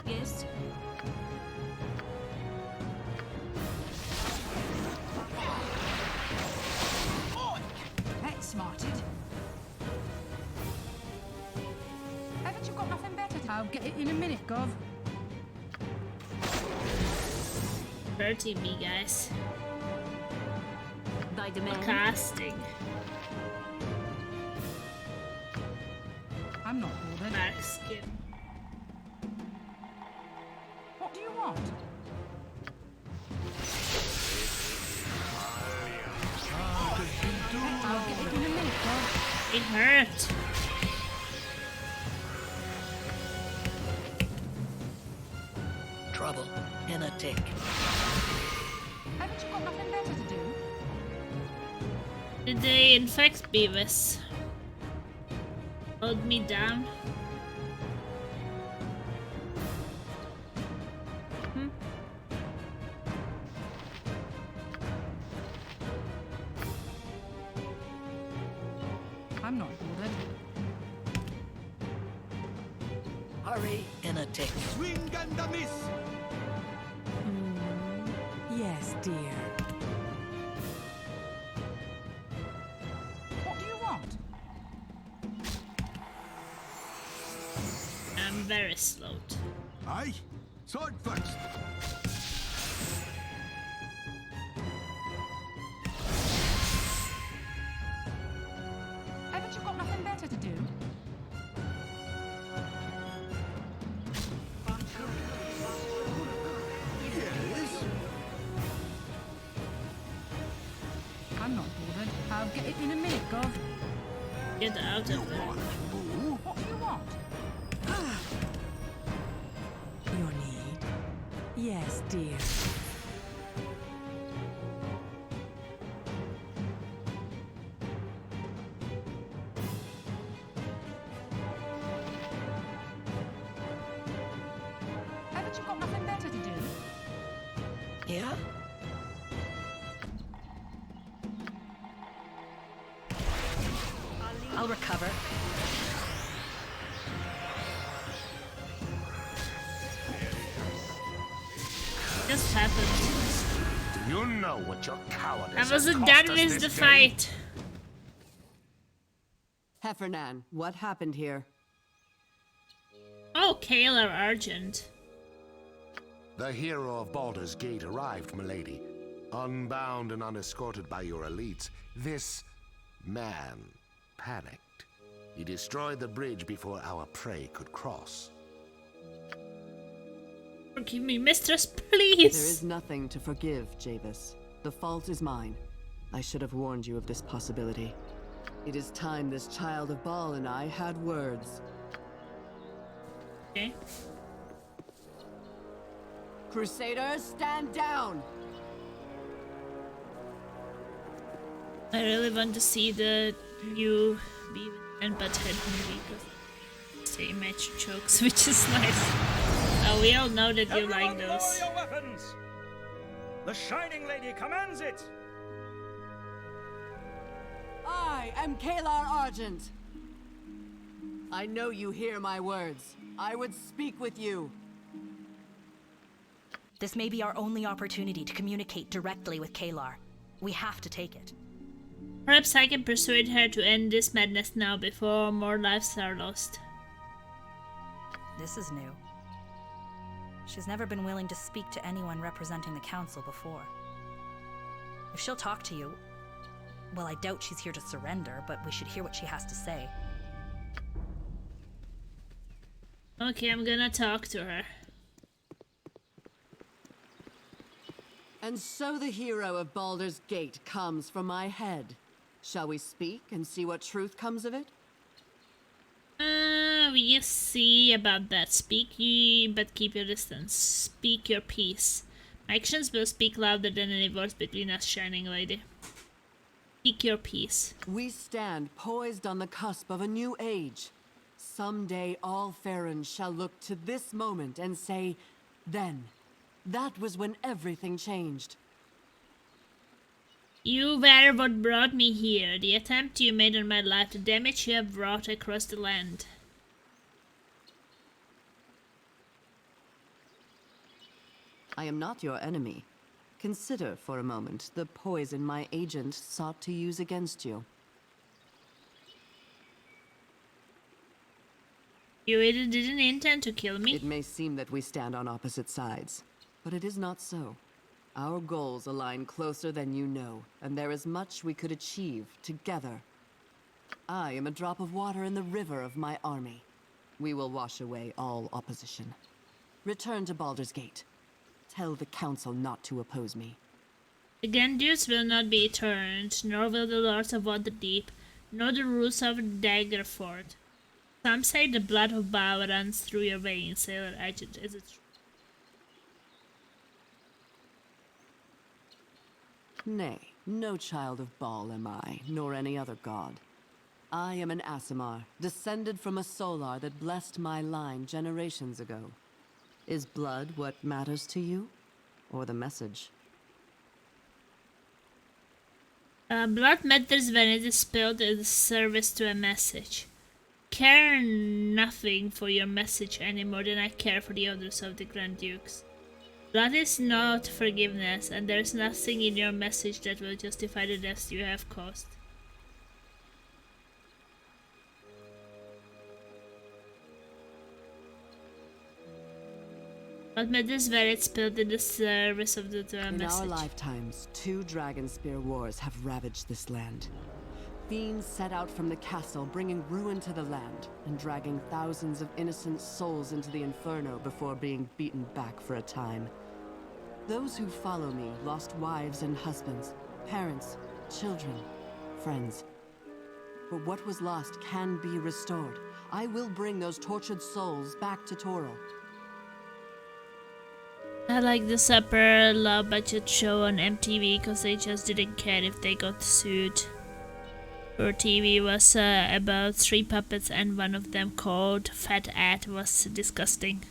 Yes? That's smarted. Haven't you got nothing better to do? I'll get it in a minute, Gov. Hurting me, guys. By demand. Casting. I'm not bothered. Dark skin. What do you want? I'll get it in a minute, Gov. It hurt. Trouble in a tick. Haven't you got nothing better to do? Did they infect Beavis? Hold me down. I'm not bothered. Hurry in a tick. Swing and a miss! Yes, dear. What do you want? I'm very slow. Aye, sword first. Haven't you got nothing better to do? Yes. I'm not bothered. I'll get it in a minute, Gov. Get out of there. What do you want? dear. Haven't you got nothing better to do? Yeah? I'll recover. Just happened. Do you know what your cowardice I wasn't has cost done us with this the day? fight. Heffernan, what happened here? Oh, Kalar Argent. The hero of Baldur's Gate arrived, milady. Unbound and unescorted by your elites, this man panicked. He destroyed the bridge before our prey could cross. Forgive me, mistress, please. There is nothing to forgive, Javis. The fault is mine. I should have warned you of this possibility. It is time this child of Baal and I had words. Okay. Crusaders, stand down! I really want to see the new Beaver and Butthead movie because say image jokes, which is nice. We all know that you like those. Lower your weapons! The Shining Lady commands it! I am Kalar Argent. I know you hear my words. I would speak with you. This may be our only opportunity to communicate directly with Kalar. We have to take it. Perhaps I can persuade her to end this madness now before more lives are lost. This is new. She's never been willing to speak to anyone representing the council before. If she'll talk to you, well, I doubt she's here to surrender, but we should hear what she has to say. Okay, I'm gonna talk to her. And so the hero of Baldur's Gate comes from my head. Shall we speak and see what truth comes of it? We'll see about that. But keep your distance. Speak your peace. My actions will speak louder than any words between us, Shining Lady. Speak your peace. We stand poised on the cusp of a new age. Someday all Farron shall look to this moment and say, then. That was when everything changed. You were what brought me here. The attempt you made on my life, the damage you have wrought across the land. I am not your enemy. Consider for a moment the poison my agent sought to use against you. You really didn't intend to kill me? It may seem that we stand on opposite sides, but it is not so. Our goals align closer than you know, and there is much we could achieve together. I am a drop of water in the river of my army. We will wash away all opposition. Return to Baldur's Gate. Tell the council not to oppose me. The Gandus will not be turned, nor will the Lords of Waterdeep, nor the rules of Daggerford. Some say the blood of Baal runs through your veins, Sailor Agent. Is it true? Nay, no child of Baal am I, nor any other god. I am an Aasimar, descended from a Solar that blessed my line generations ago. Is blood what matters to you, or the message? Blood matters when it is spilled in service to a message. Care nothing for your message any more than I care for the others of the Grand Dukes. Blood is not forgiveness, and there is nothing in your message that will justify the deaths you have caused. What matters where it's spilled in the service of the message. In our lifetimes, 2 Dragonspear wars have ravaged this land. Fiends set out from the castle, bringing ruin to the land, and dragging thousands of innocent souls into the inferno before being beaten back for a time. Those who follow me lost wives and husbands, parents, children, friends. But what was lost can be restored. I will bring those tortured souls back to Toril. I like the super low budget show on MTV because they just didn't care if they got sued. Her TV was about 3 puppets and one of them called Fat Ed was disgusting.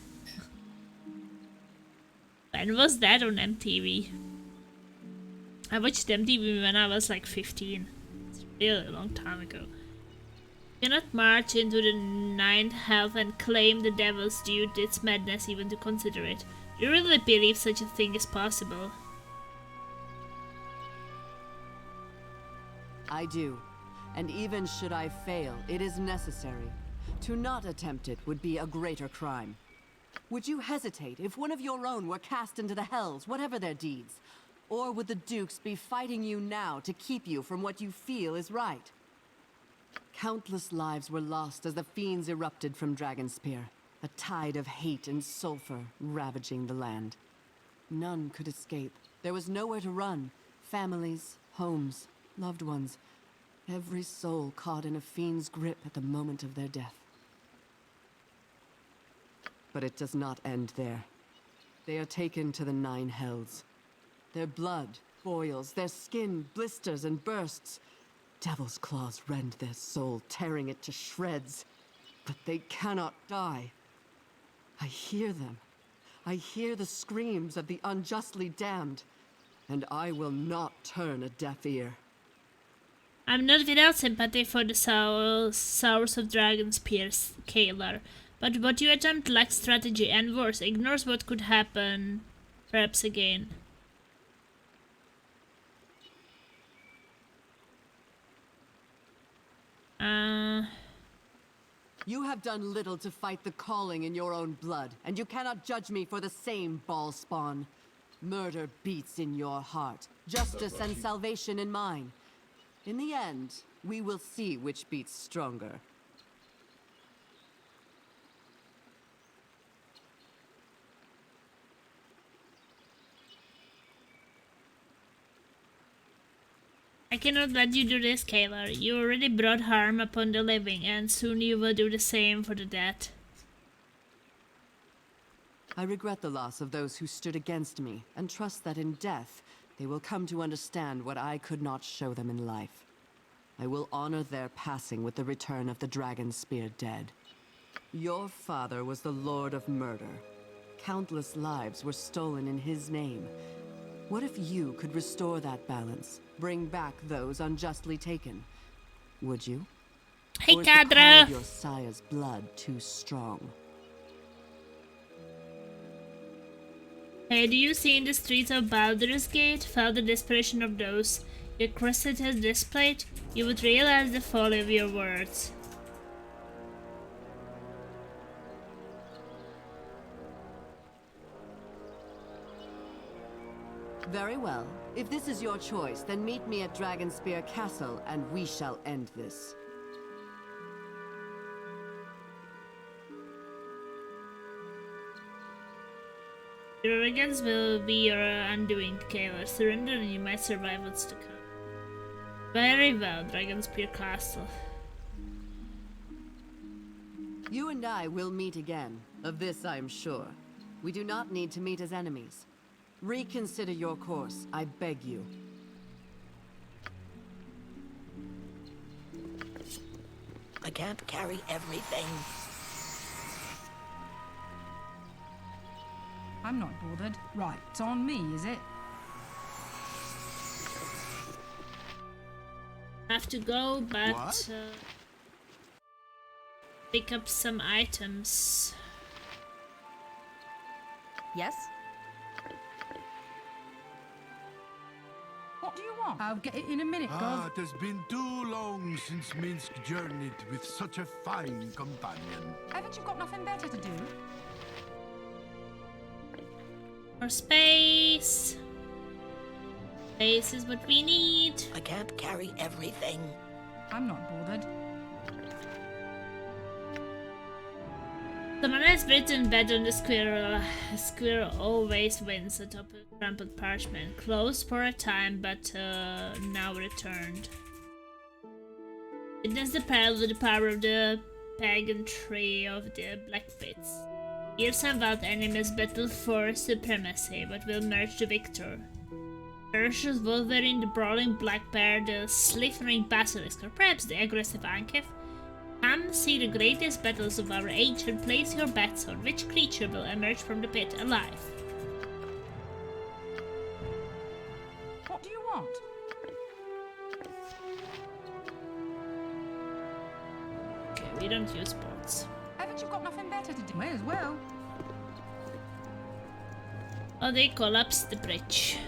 When was that on MTV? I watched MTV when I was like 15. It's really a long time ago. You cannot march into the ninth health and claim the devil's due. It's madness even to consider it. Do you really believe such a thing is possible? I do. And even should I fail, it is necessary. To not attempt it would be a greater crime. Would you hesitate if one of your own were cast into the hells, whatever their deeds? Or would the dukes be fighting you now to keep you from what you feel is right? Countless lives were lost as the fiends erupted from Dragonspear, a tide of hate and sulfur ravaging the land. None could escape. There was nowhere to run. Families, homes, loved ones. Every soul caught in a fiend's grip at the moment of their death. But it does not end there. They are taken to the 9 hells. Their blood boils, their skin blisters and bursts. Devil's claws rend their soul, tearing it to shreds. But they cannot die. I hear them. I hear the screams of the unjustly damned. And I will not turn a deaf ear. I'm not without sympathy for the sours of Dragonspear, Kalar, but what you attempt lacks strategy and worse, ignores what could happen, perhaps again. You have done little to fight the calling in your own blood, and you cannot judge me for the same, ball spawn. Murder beats in your heart, justice and salvation in mine. In the end, we will see which beats stronger. I cannot let you do this, Kalar. You already brought harm upon the living, and soon you will do the same for the dead. I regret the loss of those who stood against me, and trust that in death, they will come to understand what I could not show them in life. I will honor their passing with the return of the Dragonspear dead. Your father was the Lord of Murder. Countless lives were stolen in his name. What if you could restore that balance, bring back those unjustly taken? Would you? Hey, or is the call Kadra! of your sire's blood too strong? Hey, do you see in the streets of Baldur's Gate, felt the desperation of those your crescent has displayed? You would realize the folly of your words. Very well. If this is your choice, then meet me at Dragonspear Castle, and we shall end this. Your arrogance will be your undoing, Kalar. Surrender and you might survive what's to come. Very well, Dragonspear Castle. You and I will meet again. Of this I am sure. We do not need to meet as enemies. Reconsider your course, I beg you. I can't carry everything. I'm not bothered. Right, it's on me, is it? Have to go, but pick up some items. Yes? What do you want? I'll get it in a minute, Ah, Gov. it has been too long since Minsk journeyed with such a fine companion. Haven't you got nothing better to do? More space. Space is what we need. I can't carry everything. I'm not bothered. Someone has written bed on the squirrel. A squirrel always wins atop of crumpled parchment. Closed for a time, but now returned. Witness the peril with the power of the pagan tree of the black pits. Fierce and wild enemies battle for supremacy, but will merge the victor. Ferocious Wolverine, the brawling Black Bear, the slithering Basilisk, or perhaps the aggressive Ankith? Come see the greatest battles of our age and place your bets on which creature will emerge from the pit alive. What do you want? Okay, we don't use bots. Haven't you got nothing better to do? May as well. Oh, they collapsed the bridge.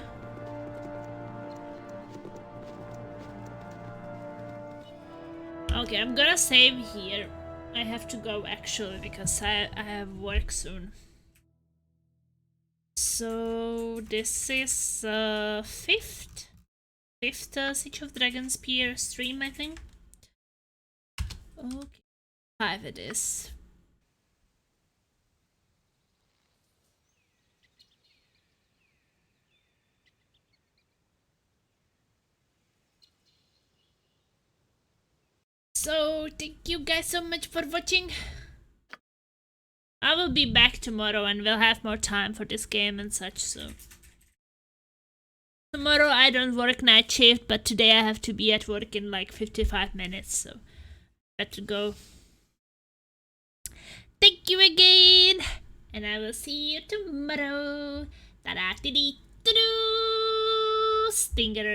Okay, I'm gonna save here. I have to go actually because I have work soon. So this is fifth Siege of Dragonspear stream, I think. Okay, 5 it is. So, thank you guys so much for watching. I will be back tomorrow and we'll have more time for this game and such, so. Tomorrow I don't work night shift, but today I have to be at work in like 55 minutes, so. I have to go. Thank you again! And I will see you tomorrow. Ta-da-dee-dee-doo-doo! Stingers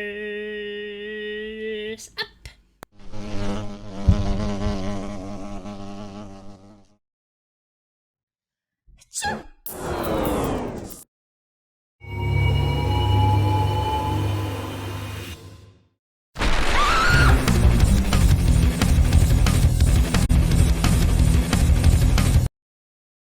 up!